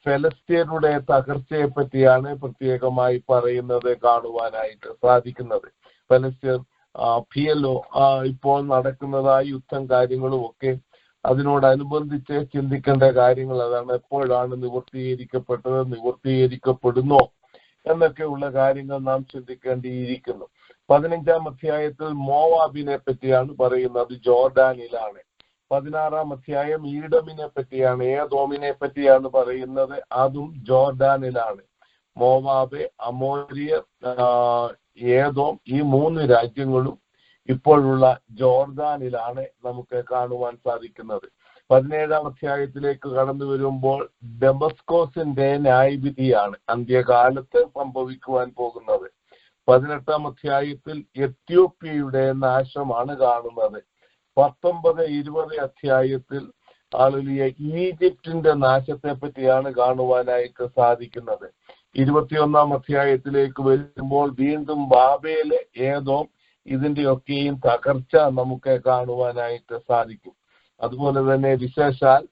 Speaker 4: ഫെലസ്തീനയുടെ തകർച്ചയെ പറ്റിയാണ് പ്രത്യേകമായി പറയുന്നത് കാണുവാനായിട്ട് സാധിക്കുന്നത്. ഫെലസ്തീൻ പിയലോ ഇപ്പോൾ നടക്കുന്നതായ യുദ്ധം കാര്യങ്ങളും ഒക്കെ അതിനോടനുബന്ധിച്ച് ചിന്തിക്കേണ്ട കാര്യങ്ങൾ അതാണ്. എപ്പോഴാണ് നിവർത്തീകരിക്കപ്പെട്ടത്, നിവർത്തീകരിക്കപ്പെടുന്നോ എന്നൊക്കെയുള്ള കാര്യങ്ങൾ നാം ചിന്തിക്കേണ്ടിയിരിക്കുന്നു. 15-ാം അധ്യായത്തിൽ മോവാബിനെ പറ്റിയാണ് പറയുന്നത്, ജോർഡാനിലാണ്. 16-ാം അധ്യായം ഈഡമിനെ പറ്റിയാണ്, ഏദോമിനെ പറ്റിയാണ് പറയുന്നത്, അതും ജോർഡാനിലാണ്. മോവാബ്, അമോര്യർ, ഏദോം, ഈ 3 രാജ്യങ്ങളും ഇപ്പോഴുള്ള ജോർദാനിലാണ് നമുക്ക് കാണുവാൻ സാധിക്കുന്നത്. 17-ാം അധ്യായത്തിലേക്ക് കടന്നു വരുമ്പോൾ ഡെമസ്കോസിന്റെ ന്യായവിധിയാണ് അന്ത്യകാലത്ത് സംഭവിക്കുവാൻ പോകുന്നത്. 18-ാം അധ്യായത്തിൽ എത്യോപ്യയുടെ നാശമാണ് കാണുന്നത്. 19-20 അധ്യായത്തിൽ ഈജിപ്തിന്റെ നാശത്തെ പറ്റിയാണ് കാണുവാനായിട്ട് സാധിക്കുന്നത്. 21-ാം അധ്യായത്തിലേക്ക് വരുമ്പോൾ വീണ്ടും ബാബേല്, ഏദോം, ഇതിന്റെയൊക്കെയും തകർച്ച നമുക്ക് കാണുവാനായിട്ട് സാധിക്കും. അതുപോലെ തന്നെ വിശേഷാൽ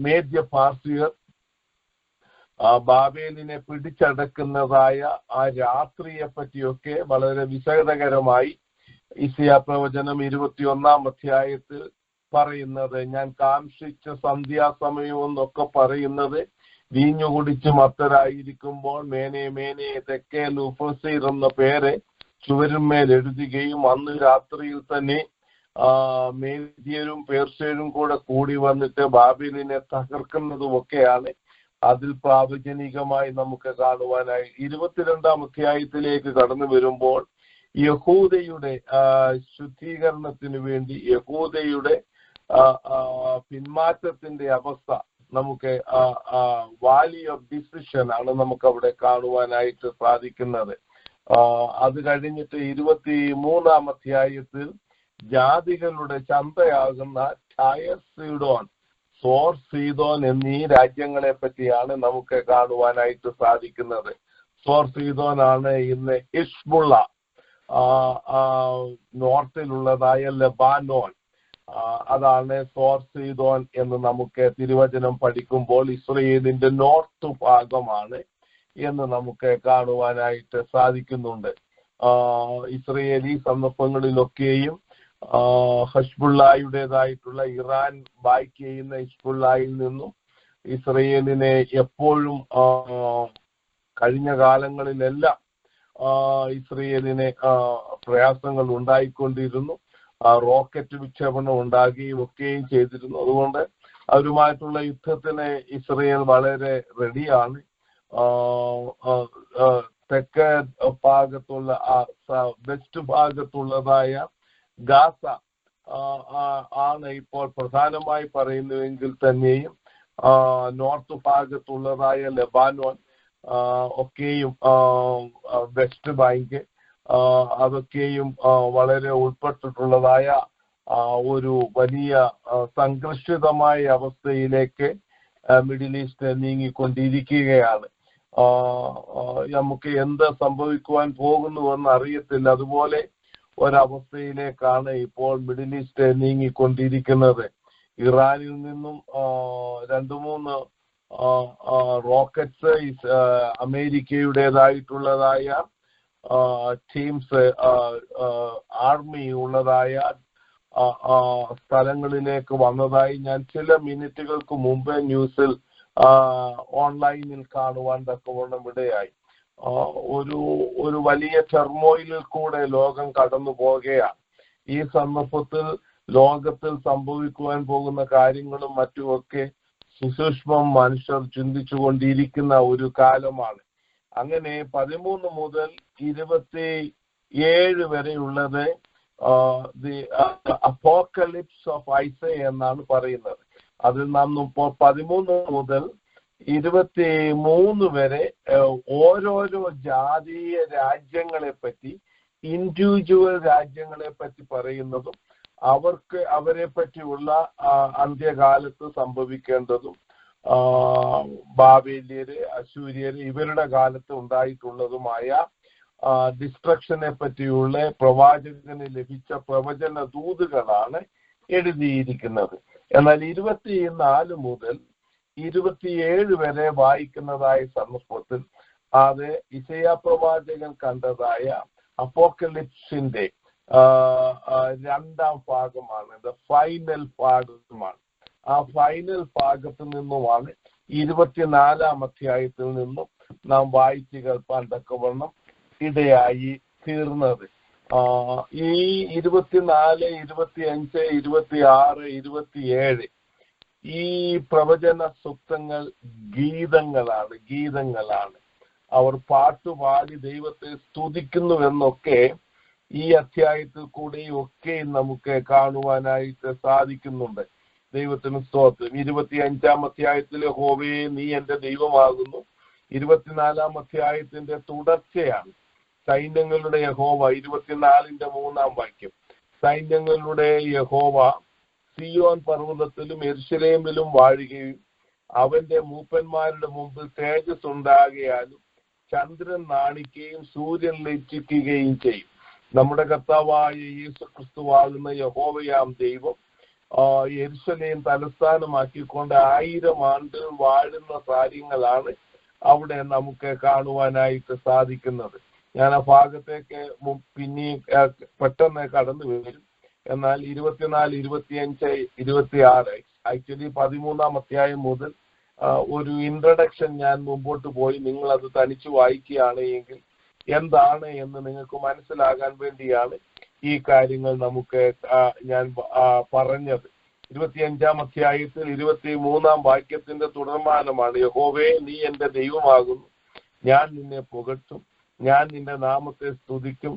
Speaker 4: മേദ്യ പാർസിയർ ബാബേലിനെ പിടിച്ചടക്കുന്നതായ ആ രാത്രിയെ പറ്റിയൊക്കെ വളരെ വിശദകരമായി ഇശയ്യാ പ്രവചനം 21-ാം അധ്യായത്തിൽ പറയുന്നത്, ഞാൻ കാംക്ഷിച്ച സന്ധ്യാസമയം എന്നൊക്കെ പറയുന്നത് വീഞ്ഞു കുടിച്ച് മത്തരായിരിക്കുമ്പോൾ മേനെ മേനെ തെക്കേ ലൂഫസീർ എന്ന പേര് ചുവരുമേൽ എഴുതുകയും അന്ന് രാത്രിയിൽ തന്നെ മേദ്യരും പേർഷ്യരും കൂടി വന്നിട്ട് ബാബേലിനെ തകർക്കുന്നതുമൊക്കെയാണ് അതിൽ പ്രാവചനികമായി നമുക്ക് കാണുവാനായി. 22-ാം അധ്യായത്തിലേക്ക് കടന്നു വരുമ്പോൾ യഹൂദയുടെ ശുദ്ധീകരണത്തിന് വേണ്ടി, യഹൂദയുടെ പിന്മാറ്റത്തിന്റെ അവസ്ഥ നമുക്ക് വാലി ഓഫ് ഡിസിഷൻ ആണ് നമുക്ക് അവിടെ കാണുവാനായിട്ട് സാധിക്കുന്നത്. അത് കഴിഞ്ഞിട്ട് 23-ാം അധ്യായത്തിൽ ജാതികളുടെ ചന്തയാകുന്ന ടയർ, സീഡോൻ, സോർ, സീദോൻ എന്നീ രാജ്യങ്ങളെ പറ്റിയാണ് നമുക്ക് കാണുവാനായിട്ട് സാധിക്കുന്നത്. സോർ, സീദോൻ ആണ് ഇന്ന് ഹിസ്ബുള്ള, നോർത്തിലുള്ളതായ ലെബാനോൻ, അതാണ് സോർ, സീദോൻ എന്ന് നമുക്ക് തിരുവചനം പഠിക്കുമ്പോൾ ഇസ്രയേലിന്റെ നോർത്ത് ഭാഗമാണ് എന്ന് നമുക്ക് കാണുവാനായിട്ട് സാധിക്കുന്നുണ്ട്. ഇസ്രയേലി സന്ദർഭങ്ങളിലൊക്കെയും ഹസ്ബുള്ളായുടേതായിട്ടുള്ള ഇറാൻ ബാക്ക് ചെയ്യുന്ന ഹിസ്ബുള്ളയിൽ നിന്നും ഇസ്രയേലിനെ എപ്പോഴും കഴിഞ്ഞ കാലങ്ങളിലെല്ലാം ഇസ്രയേലിനെ പ്രയാസങ്ങൾ ഉണ്ടായിക്കൊണ്ടിരുന്നു. റോക്കറ്റ് വിക്ഷേപണം ഉണ്ടാകുകയും ഒക്കെയും ചെയ്തിരുന്നു. അതുകൊണ്ട് അവരുമായിട്ടുള്ള യുദ്ധത്തിന് ഇസ്രയേൽ വളരെ റെഡിയാണ്. തെക്ക് ഭാഗത്തുള്ള വെസ്റ്റ് ഭാഗത്തുള്ളതായ ഗാസ ആണ് ഇപ്പോൾ പ്രധാനമായി പറയുന്നുവെങ്കിൽ തന്നെയും നോർത്ത് ഭാഗത്തുള്ളതായ ലെബാനോൻ ഒക്കെയും വെസ്റ്റ് ബാങ്ക് അതൊക്കെയും വളരെ ഉൾപ്പെട്ടിട്ടുള്ളതായ ഒരു വലിയ സംഘർഷിതമായ അവസ്ഥയിലേക്ക് മിഡിൽ ഈസ്റ്റ് നീങ്ങിക്കൊണ്ടിരിക്കുകയാണ്. നമുക്ക് എന്ത് സംഭവിക്കുവാൻ പോകുന്നുവെന്ന് അറിയത്തില്ല. അതുപോലെ ഒരവസ്ഥയിലേക്കാണ് ഇപ്പോൾ മിഡിൽ ഈസ്റ്റ് നീങ്ങിക്കൊണ്ടിരിക്കുന്നത്. ഇറാനിൽ നിന്നും 2-3 റോക്കറ്റ്സ് അമേരിക്കയുടേതായിട്ടുള്ളതായ ടീംസ് ആർമി ഉള്ളതായ സ്ഥലങ്ങളിലേക്ക് വന്നതായി ഞാൻ ചില മിനിറ്റുകൾക്ക് മുമ്പ് ന്യൂസിൽ ഓൺലൈനിൽ കാണുവാൻ തക്കവണ്ണം ഇടയായി. ഒരു വലിയ ടെർമോയിലിൽ കൂടെ ലോകം കടന്നു പോകുകയാണ്. ഈ സന്ദർഭത്തിൽ ലോകത്തിൽ സംഭവിക്കുവാൻ പോകുന്ന കാര്യങ്ങളും മറ്റുമൊക്കെ സുസൂക്ഷ്മം മനുഷ്യർ ചിന്തിച്ചു കൊണ്ടിരിക്കുന്ന ഒരു കാലമാണ്. അങ്ങനെ 13 മുതൽ 27 വരെയുള്ളത് ദി അപ്പോക്കലിപ്സ് ഓഫ് ഐസയ എന്നാണ് പറയുന്നത്. അതിൽ നാം 13 മുതൽ 23 വരെ ഓരോരോ ജാതീയ രാജ്യങ്ങളെ പറ്റി, ഇൻഡിവിജ്വൽ രാജ്യങ്ങളെ പറ്റി പറയുന്നതും അവരെ പറ്റിയുള്ള അന്ത്യകാലത്ത് സംഭവിക്കേണ്ടതും ബാബേല്യര്, അശൂര്യര് ഇവരുടെ കാലത്ത് ഉണ്ടായിട്ടുള്ളതുമായ ഡിസ്ട്രക്ഷനെ പറ്റിയുള്ള പ്രവാചകന് ലഭിച്ച പ്രവചന ദൂതുകളാണ് എഴുതിയിരിക്കുന്നത്. എന്നാൽ 24 മുതൽ 27 വരെ വായിക്കുന്നതായ സന്ദർഭത്തിൽ അത് ഇശയ്യാ പ്രവാചകൻ കണ്ടതായ അപ്പോക്കലിപ്സിന്റെ 2ാം ഭാഗമാണ്, ഫൈനൽ ഭാഗമാണ്. ആ ഫൈനൽ ഭാഗത്ത് നിന്നുമാണ് 24-ാം അധ്യായത്തിൽ നിന്നും നാം വായിച്ചു കേൾപ്പാൻ തക്കവണ്ണം ഇടയായി തീർന്നത്. ഈ 24, 25, 26, 27 ഈ പ്രവചന സൂക്തങ്ങൾ ഗീതങ്ങളാണ്. അവർ പാട്ടുപാടി ദൈവത്തെ സ്തുതിക്കുന്നുവെന്നൊക്കെ ഈ അധ്യായത്തിൽ കൂടെയും ഒക്കെ നമുക്ക് കാണുവാനായിട്ട് സാധിക്കുന്നുണ്ട്. ദൈവത്തിന് സ്തോത്രം. 25-ാം അധ്യായത്തിലെ യഹോവേ നീ എന്റെ ദൈവമാകുന്നു. 24-ാം അധ്യായത്തിന്റെ തുടർച്ചയാണ് സൈന്യങ്ങളുടെ യഹോവ. 24-ന്റെ 3-ാം വാക്യം, സൈന്യങ്ങളുടെ യഹോവ സിയോൻ പർവ്വതത്തിലും യെരൂശലേമിലും വാഴുകയും അവന്റെ മൂപ്പന്മാരുടെ മുമ്പിൽ തേജസ് ഉണ്ടാകയാലും ചന്ദ്രൻ നാണിക്കുകയും സൂര്യൻ ലജ്ജിക്കുകയും ചെയ്യും. നമ്മുടെ കർത്താവായ യേശു ക്രിസ്തുവാകുന്ന യഹോവയാം ദൈവം യെരൂശലേം തലസ്ഥാനമാക്കിക്കൊണ്ട് 1000 ആണ്ട് വാഴുന്ന കാര്യങ്ങളാണ് അവിടെ നമുക്ക് കാണുവാനായിട്ട് സാധിക്കുന്നത്. ഞാൻ ആ ഭാഗത്തേക്ക് പിന്നെ പെട്ടെന്ന് കടന്നു വരും. എന്നാൽ 24, 25, 26 ആക്ച്വലി 13-ാം അധ്യായം മുതൽ ഒരു ഇൻട്രഡക്ഷൻ ഞാൻ മുമ്പോട്ട് പോയി. നിങ്ങൾ അത് തനിച്ച് വായിക്കുകയാണ് എങ്കിൽ എന്താണ് എന്ന് നിങ്ങൾക്ക് മനസ്സിലാകാൻ വേണ്ടിയാണ് ഈ കാര്യങ്ങൾ നമുക്ക് ഞാൻ പറഞ്ഞത്. 25-ാം അധ്യായത്തിൽ 23-ാം വാക്യത്തിന്റെ തുടർമാനമാണ് യഹോവേ നീ എന്റെ ദൈവമാകുന്നു, ഞാൻ നിന്നെ പുകഴ്ത്തും, ഞാൻ നിന്റെ നാമത്തെ സ്തുതിക്കും.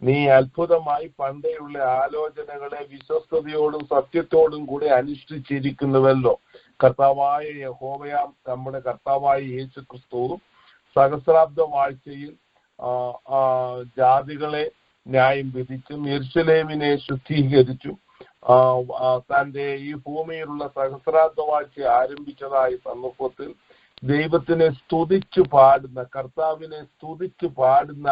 Speaker 4: നീ അത്ഭുതമായി പണ്ടേയുള്ള ആലോചനകളെ വിശ്വസ്തയോടും സത്യത്തോടും കൂടെ അനുഷ്ഠിച്ചിരിക്കുന്നുവല്ലോ. കർത്താവായ യഹോവയാം നമ്മുടെ കർത്താവായ യേശു ക്രിസ്തുവും സഹസ്രാബ്ദ വാഴ്ചയിൽ ജാതികളെ ന്യായം വിധിച്ചും യെരൂശലേമിനെ ശുദ്ധീകരിച്ചും തന്റെ ഈ ഭൂമിയിലുള്ള സഹസ്രാബ്ദ വാഴ്ച ആരംഭിച്ചതായ സന്ദർഭത്തിൽ ദൈവത്തിനെ സ്തുതിച്ചു പാടുന്ന, കർത്താവിനെ സ്തുതിച്ചു പാടുന്ന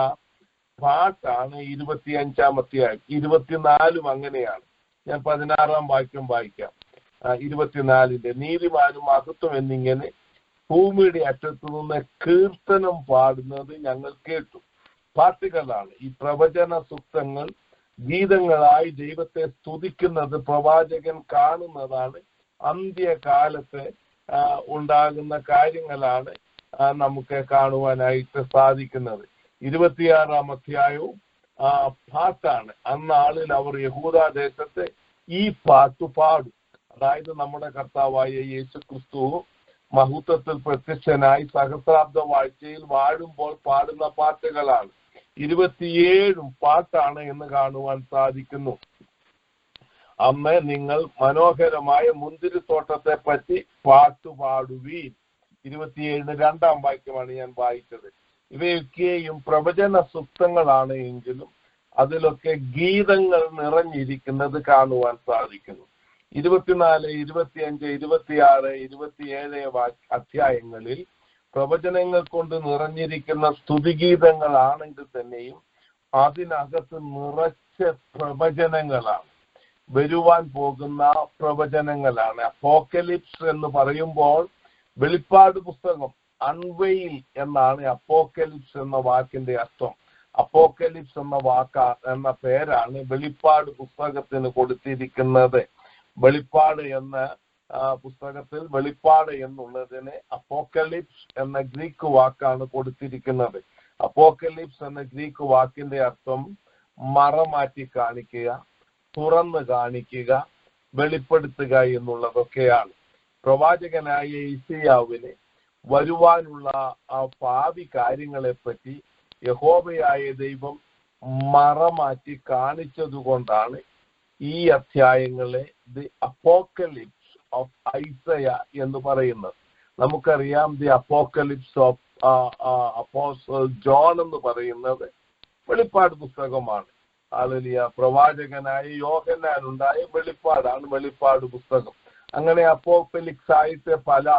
Speaker 4: പാട്ടാണ് 25-ാം അധ്യായം. 24-ഉം അങ്ങനെയാണ്. ഞാൻ 16-ാം വാക്യം വായിക്കാം. 24-ന്റെ നീതിമാനും മഹത്വം എന്നിങ്ങനെ ഭൂമിയുടെ അറ്റത്തു നിന്ന് കീർത്തനം പാടുന്നത് ഞങ്ങൾ കേട്ടു. പാട്ടുകളാണ് ഈ പ്രവചന സൂക്തങ്ങൾ. ഗീതങ്ങളായി ദൈവത്തെ സ്തുതിക്കുന്നത് പ്രവാചകൻ കാണുന്നതാണ്. അന്ത്യകാലത്ത് ഉണ്ടാകുന്ന കാര്യങ്ങളാണ് നമുക്ക് കാണുവാനായിട്ട് സാധിക്കുന്നത്. 26-ാം അധ്യായവും പാട്ടാണ്. അന്നാളിൽ അവർ യഹൂദാദേശത്തെ ഈ പാട്ട് പാടും. അതായത് നമ്മുടെ കർത്താവായ യേശു ക്രിസ്തു മഹത്വത്തിൽ പ്രത്യക്ഷനായി സഹസ്രാബ്ദ വാഴ്ചയിൽ വാഴുമ്പോൾ പാടുന്ന പാട്ടുകളാണ്. 27-ഉം പാട്ടാണ് എന്ന് കാണുവാൻ സാധിക്കുന്നു. അന്ന് നിങ്ങൾ മനോഹരമായ മുന്തിരിത്തോട്ടത്തെ പറ്റി പാട്ടുപാടുവീൻ. 27-ന് 2-ാം വാക്യമാണ് ഞാൻ വായിച്ചത്. ഇവയൊക്കെയും പ്രവചന സൂക്തങ്ങളാണ് എങ്കിലും അതിലൊക്കെ ഗീതങ്ങൾ നിറഞ്ഞിരിക്കുന്നത് കാണുവാൻ സാധിക്കുന്നു. 24, 25, 26, 27 അധ്യായങ്ങളിൽ പ്രവചനങ്ങൾ കൊണ്ട് നിറഞ്ഞിരിക്കുന്ന സ്തുതിഗീതങ്ങളാണെങ്കിൽ തന്നെയും അതിനകത്ത് നിറച്ച പ്രവചനങ്ങളാണ്, വരുവാൻ പോകുന്ന പ്രവചനങ്ങളാണ്. അപ്പോക്കലിപ്സ് എന്ന് പറയുമ്പോൾ വെളിപ്പാട് പുസ്തകം, അൺവെയിൽ എന്നാണ് അപ്പോക്കലിപ്സ് എന്ന വാക്കിന്റെ അർത്ഥം. അപ്പോക്കലിപ്സ് എന്ന പേരാണ് വെളിപ്പാട് പുസ്തകത്തിന് കൊടുത്തിരിക്കുന്നത്. വെളിപ്പാട് എന്ന പുസ്തകത്തിൽ വെളിപ്പാട് എന്നുള്ളതിന് അപ്പോക്കലിപ്സ് എന്ന ഗ്രീക്ക് വാക്കാണ് കൊടുത്തിരിക്കുന്നത്. അപ്പോക്കലിപ്സ് എന്ന ഗ്രീക്ക് വാക്കിന്റെ അർത്ഥം മറമാറ്റി കാണിക്കുക, തുറന്ന് കാണിക്കുക, വെളിപ്പെടുത്തുക എന്നുള്ളതൊക്കെയാണ്. പ്രവാചകനായ യെശയ്യാവിനെ വരുവാനുള്ള ആ ഭാവി കാര്യങ്ങളെപ്പറ്റി യഹോവയായ ദൈവം മറമാറ്റി കാണിച്ചതുകൊണ്ടാണ് ഈ അധ്യായങ്ങളെ ദി അപ്പോക്കലിപ്സ് ഓഫ് ഐസയ എന്ന് പറയുന്നത്. നമുക്കറിയാം the apocalypse of apostle John എന്ന് പറയുന്നത് വെളിപ്പാട് പുസ്തകമാണ്. ഹല്ലേലൂയ. പ്രവാചകനായ യോഹന്നാൻ ഉണ്ടായ വെളിപ്പാടാണ് വെളിപ്പാട് പുസ്തകം. അങ്ങനെ അപ്പോക്കലിപ്സ് ആയിട്ട് പല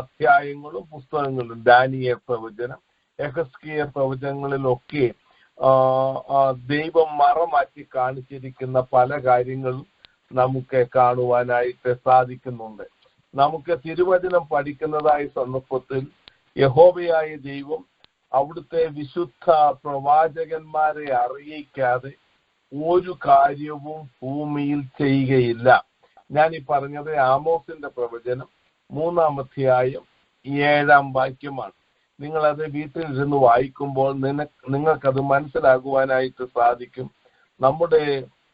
Speaker 4: അധ്യായങ്ങളും പുസ്തകങ്ങളും, ദാനിയേൽ പ്രവചനം, യെഹെസ്കേൽ പ്രവചനങ്ങളിലൊക്കെ ദൈവം മറമാറ്റി കാണിച്ചിരിക്കുന്ന പല കാര്യങ്ങളും നമുക്ക് കാണുവാനായിട്ട് സാധിക്കുന്നുണ്ട്. നമുക്ക് തിരുവചനം പഠിക്കുന്നതായ സന്ദർഭത്തിൽ യഹോവയായ ദൈവം അവിടുത്തെ വിശുദ്ധ പ്രവാചകന്മാരെ അറിയിക്കാതെ ഒരു കാര്യവും ഭൂമിയിൽ ചെയ്യുകയില്ല. ഞാൻ ഈ പറഞ്ഞത് ആമോസിന്റെ പ്രവചനം 3-ാം അധ്യായം 7-ാം വാക്യമാണ്. നിങ്ങളത് വീട്ടിലിരുന്ന് വായിക്കുമ്പോൾ നിങ്ങൾക്കത് മനസ്സിലാകുവാനായിട്ട് സാധിക്കും. നമ്മുടെ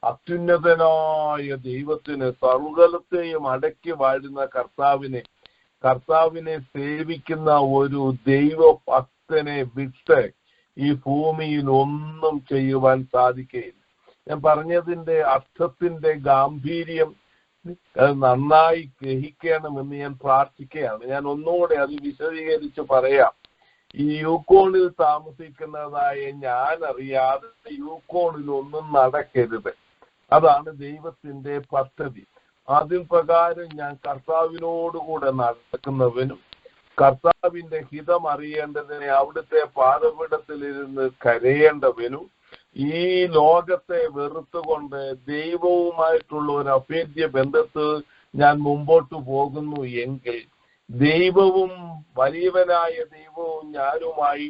Speaker 4: അത്യുന്നതനായ ദൈവത്തിന്, സർവ്വലത്തെയും അടക്കി വാഴുന്ന കർത്താവിനെ സേവിക്കുന്ന ഒരു ദൈവഭക്തനെ വിട്ട് ഈ ഭൂമിയിൽ ഒന്നും ചെയ്യുവാൻ സാധിക്കുകയില്ല. ഞാൻ പറഞ്ഞതിന്റെ അർത്ഥത്തിന്റെ ഗാംഭീര്യം നന്നായി ഗ്രഹിക്കണമെന്ന് ഞാൻ പ്രാർത്ഥിക്കുകയാണ്. ഞാൻ ഒന്നുകൂടെ അത് വിശദീകരിച്ച് പറയാം. ഈ യൂക്കോണിൽ താമസിക്കുന്നതായ ഞാൻ അറിയാതെ യൂക്കോണിൽ ഒന്നും നടക്കരുത്. അതാണ് ദൈവത്തിന്റെ പദ്ധതി. അതിൻ പ്രകാരം ഞാൻ കർത്താവിനോടുകൂടെ നടക്കുന്നവനും കർത്താവിന്റെ ഹിതം അറിയേണ്ടതിനെ അവിടുത്തെ പാദപീഠത്തിലിരുന്ന് കരയേണ്ടവനും ഈ ലോകത്തെ വെറുത്തുകൊണ്ട് ദൈവവുമായിട്ടുള്ള ഒരു അഭേദ്യ ബന്ധത്തിൽ ഞാൻ മുമ്പോട്ട് പോകുന്നു എങ്കിൽ ദൈവവും വലിയവനായ ദൈവവും ഞാനുമായി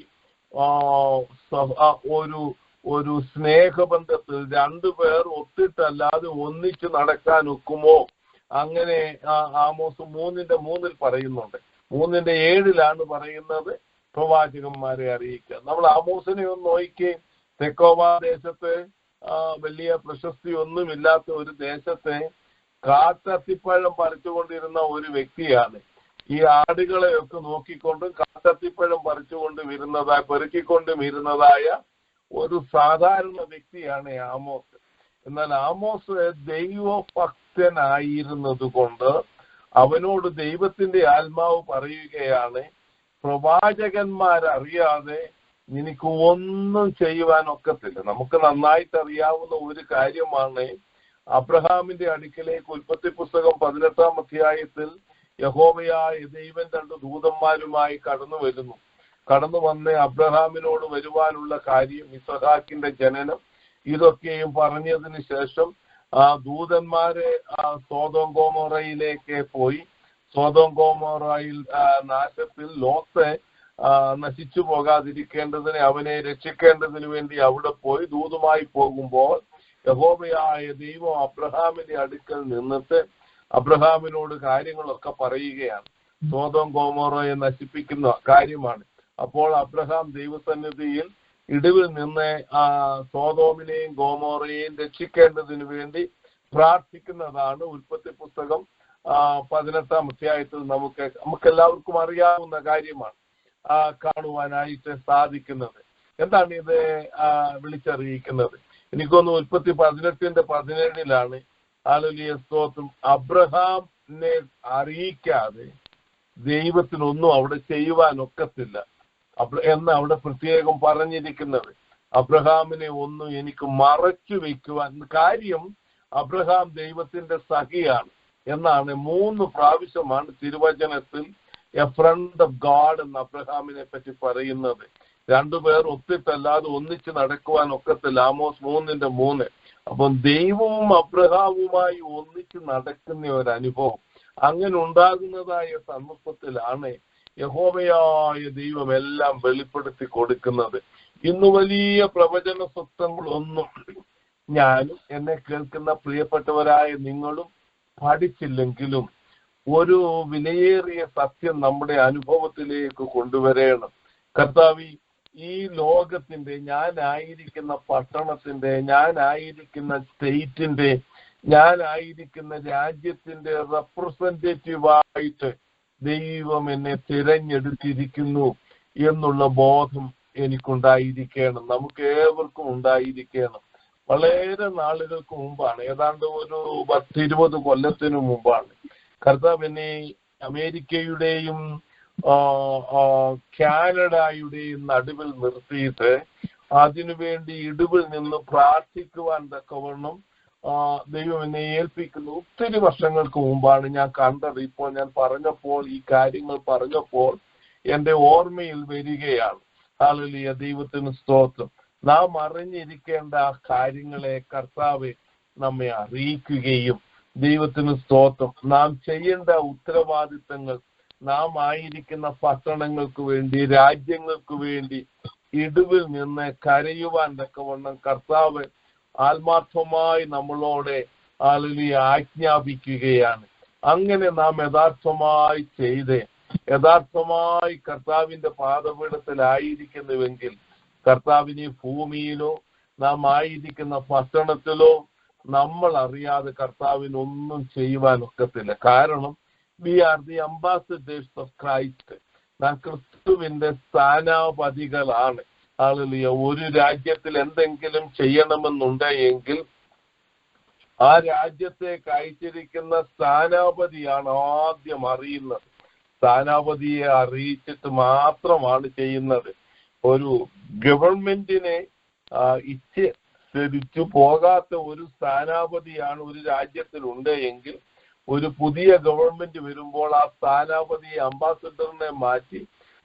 Speaker 4: ഒരു സ്നേഹബന്ധത്തിൽ രണ്ടുപേർ ഒത്തിട്ടല്ലാതെ ഒന്നിച്ച് നടക്കാൻ ഒക്കുമോ? അങ്ങനെ ആമോസ് 3:3 പറയുന്നുണ്ട്. 3:7 പറയുന്നത് പ്രവാചകന്മാരെ അറിയിക്കുക. നമ്മൾ ആമോസിനെ ഒന്ന് നോക്കിയേ. തെക്കോവ ദേശത്ത് വലിയ പ്രശസ്തി ഒന്നുമില്ലാത്ത ഒരു ദേശത്തെ കാട്ടത്തിപ്പഴം പറിച്ചുകൊണ്ടിരുന്ന ഒരു വ്യക്തിയാണ്. ഈ ആടുകളെയൊക്കെ നോക്കിക്കൊണ്ടും കാട്ടത്തിപ്പഴം പെറുക്കിക്കൊണ്ടും ഇരുന്നതായ ഒരു സാധാരണ വ്യക്തിയാണ് ആമോസ്. എന്നാൽ ആമോസ് ദൈവഭക്തനായിരുന്നത് കൊണ്ട് അവനോട് ദൈവത്തിന്റെ ആത്മാവ് പറയുകയാണ്, പ്രവാചകന്മാരറിയാതെ നിനക്ക് ഒന്നും ചെയ്യുവാൻ ഒക്കത്തില്ല. നമുക്ക് നന്നായിട്ട് അറിയാവുന്ന ഒരു കാര്യമാണ്, അബ്രഹാമിന്റെ അടുക്കലേക്ക് ഉൽപ്പത്തി പുസ്തകം 18-ാം അധ്യായത്തിൽ യഹോവയായ ദൈവം 2 ദൂതന്മാരുമായി കടന്നു വന്ന് അബ്രഹാമിനോട് വരുവാനുള്ള കാര്യം, ഇസഹാക്കിന്റെ ജനനം, ഇതൊക്കെയും പറഞ്ഞതിന് ശേഷം ദൂതന്മാരെ സോദോം ഗോമോറയിലേക്ക് പോയി. സോദോം ഗോമോറയിൽ നാശത്തിൽ ലോത്തെ നശിച്ചു പോകാതിരിക്കേണ്ടതിന്, അവനെ രക്ഷിക്കേണ്ടതിന് വേണ്ടി അവിടെ പോയി ദൂതുമായി പോകുമ്പോൾ യഹോവയായ ദൈവം അബ്രഹാമിന്റെ അടുക്കൽ നിന്നിട്ട് അബ്രഹാമിനോട് കാര്യങ്ങളൊക്കെ പറയുകയാണ്. സോദോം ഗോമോറയെ നശിപ്പിക്കുന്ന കാര്യമാണ്. അപ്പോൾ അബ്രഹാം ദൈവസന്നിധിയിൽ ഇടിവിൽ നിന്ന് സോദോമിനെയും ഗോമോറയെയും രക്ഷിക്കേണ്ടതിന് വേണ്ടി പ്രാർത്ഥിക്കുന്നതാണ് ഉൽപ്പത്തി പുസ്തകം 18-ാം അധ്യായത്തിൽ നമുക്കെല്ലാവർക്കും അറിയാവുന്ന കാര്യമാണ് കാണുവാനായിട്ട് സാധിക്കുന്നത്. എന്താണ് ഇത് വിളിച്ചറിയിക്കുന്നത്? എനിക്കൊന്ന് ഉൽപ്പത്തി 18:17 ഹല്ലേലൂയ സ്തോത്രം, അബ്രഹാമിനെ അറിയിക്കാതെ ദൈവത്തിനൊന്നും അവിടെ ചെയ്യുവാൻ ഒക്കത്തില്ല എന്ന് അവിടെ പ്രത്യേകം പറഞ്ഞിരിക്കുന്നത്. അബ്രഹാമിനെ ഒന്നും എനിക്ക് മറച്ചു വെക്കുവാൻ കാര്യം, അബ്രഹാം ദൈവത്തിന്റെ സഖിയാണ് എന്നാണ് 3 പ്രാവശ്യമാണ് തിരുവചനത്തിൽ എ ഫ്രണ്ട് ഓഫ് ഗാഡ് എന്ന് അബ്രഹാമിനെ പറ്റി പറയുന്നത്. 2 പേർ ഒത്തിട്ടല്ലാതെ ഒന്നിച്ച് നടക്കുവാൻ ഒക്കത്തില്ല. ആമോസ് 3:3. അപ്പം ദൈവവും അബ്രഹാമുമായി ഒന്നിച്ച് നടക്കുന്ന ഒരു അനുഭവം അങ്ങനെ ഉണ്ടാകുന്നതായ സന്ദർഭത്തിലാണ് യഹോവയായ ദൈവം എല്ലാം വെളിപ്പെടുത്തി കൊടുക്കുന്നത്. ഇന്ന് വലിയ പ്രവചന സ്വപ്നങ്ങളൊന്നും ഞാനും എന്നെ കേൾക്കുന്ന പ്രിയപ്പെട്ടവരായ നിങ്ങളും പഠിച്ചില്ലെങ്കിലും ഒരു വിലയേറിയ സത്യം നമ്മുടെ അനുഭവത്തിലേക്ക് കൊണ്ടുവരണം. കർത്താവി, ഈ ലോകത്തിന്റെ, ഞാനായിരിക്കുന്ന പട്ടണത്തിന്റെ, ഞാനായിരിക്കുന്ന സ്റ്റേറ്റിന്റെ, ഞാനായിരിക്കുന്ന രാജ്യത്തിന്റെ റെപ്രസെന്റേറ്റീവായിട്ട് ദൈവം എന്നെ തിരഞ്ഞെടുത്തിരിക്കുന്നു എന്നുള്ള ബോധം എനിക്കുണ്ടായിരിക്കണം, നമുക്ക് ഏവർക്കും ഉണ്ടായിരിക്കണം. വളരെ നാളുകൾക്ക് മുമ്പാണ്, ഏതാണ്ട് ഒരു 10-20 കൊല്ലത്തിനു മുമ്പാണ് കർത്താവ് എന്നെ അമേരിക്കയുടെയും കാനഡയുടെയും നടുവിൽ നിർത്തിയിട്ട് അതിനുവേണ്ടി ഇടിവിൽ നിന്ന് പ്രാർത്ഥിക്കുവാൻ തക്കവണ്ണം ദൈവം എന്നെ ഏൽപ്പിക്കുന്നു. ഒത്തിരി വർഷങ്ങൾക്ക് മുമ്പാണ് ഞാൻ കണ്ടത്. ഇപ്പോൾ ഞാൻ പറഞ്ഞപ്പോൾ, ഈ കാര്യങ്ങൾ പറഞ്ഞപ്പോൾ എന്റെ ഓർമ്മയിൽ വരികയാണ്. ഹല്ലേലൂയ, ദൈവത്തിന് സ്തോത്രം. നാം അറിഞ്ഞിരിക്കേണ്ട ആ കാര്യങ്ങളെ കർത്താവ് നമ്മെ അറിയിക്കുകയും, ദൈവത്തിന് സ്തോത്രം, നാം ചെയ്യേണ്ട ഉത്തരവാദിത്തങ്ങൾ, നാം ആയിരിക്കുന്ന പട്ടണങ്ങൾക്ക് വേണ്ടി, രാജ്യങ്ങൾക്ക് വേണ്ടി ഇടിവിൽ നിന്ന് കരയുവാൻ തക്കവണ്ണം കർത്താവ് ആത്മാർത്ഥമായി നമ്മളോട് ആജ്ഞാപിക്കുകയാണ്. അങ്ങനെ നാം യഥാർത്ഥമായി ചെയ്ത് യഥാർത്ഥമായി കർത്താവിന്റെ പാദപീഠത്തിലായിരിക്കുന്നുവെങ്കിൽ കർത്താവിന് ഈ ഭൂമിയിലോ നാം ആയിരിക്കുന്ന പട്ടണത്തിലോ നമ്മൾ അറിയാതെ കർത്താവിനൊന്നും ചെയ്യുവാൻ ഒക്കത്തില്ല. കാരണം we are the ambassadors of Christ. നാം ക്രിസ്തുവിന്റെ സ്ഥാനാപതികളാണ്. ഹല്ലേലൂയ. ഒരു രാജ്യത്തിൽ എന്തെങ്കിലും ചെയ്യണമെന്നുണ്ടെങ്കിൽ ആ രാജ്യത്തേക്ക് അയച്ചിരിക്കുന്ന സ്ഥാനാപതിയാണ് ആദ്യം അറിയുന്നത്. സ്ഥാനാപതിയെ അറിയിച്ചിട്ട് മാത്രമാണ് ചെയ്യുന്നത്. ഒരു ഗവൺമെന്റിനെ ഇച്ഛിച്ചു പോകാത്ത ഒരു സ്ഥാനാപതിയാണ് ഒരു രാജ്യത്തിലുണ്ട് എങ്കിൽ ഒരു പുതിയ ഗവൺമെന്റ് വരുമ്പോൾ ആ സ്ഥാനാപതിയെ അംബാസഡറിനെ മാറ്റി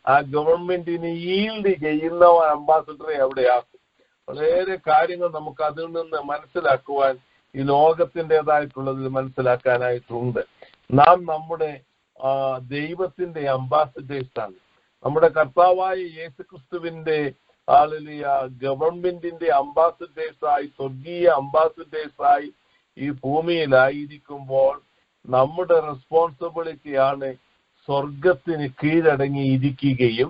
Speaker 4: ആ ഗവൺമെന്റിന് ഈൽഡ് ചെയ്യുന്ന അംബാസഡറെ അവിടെയാക്കും. വളരെ കാര്യങ്ങൾ നമുക്ക് അതിൽ നിന്ന് മനസ്സിലാക്കുവാൻ ഈ ലോകത്തിൻ്റെതായിട്ടുള്ളതിൽ മനസ്സിലാക്കാനായിട്ടുണ്ട്. നാം നമ്മുടെ ദൈവത്തിന്റെ അംബാസഡേഴ്സാണ്. നമ്മുടെ കർത്താവായ യേശുക്രിസ്തുവിന്റെ ഗവൺമെന്റിന്റെ അംബാസഡേഴ്സായി, സ്വർഗീയ അംബാസഡേഴ്സായി ഈ ഭൂമിയിലായിരിക്കുമ്പോൾ നമ്മുടെ റെസ്പോൺസിബിലിറ്റിയാണ് സ്വർഗത്തിന് കീഴടങ്ങിയിരിക്കുകയും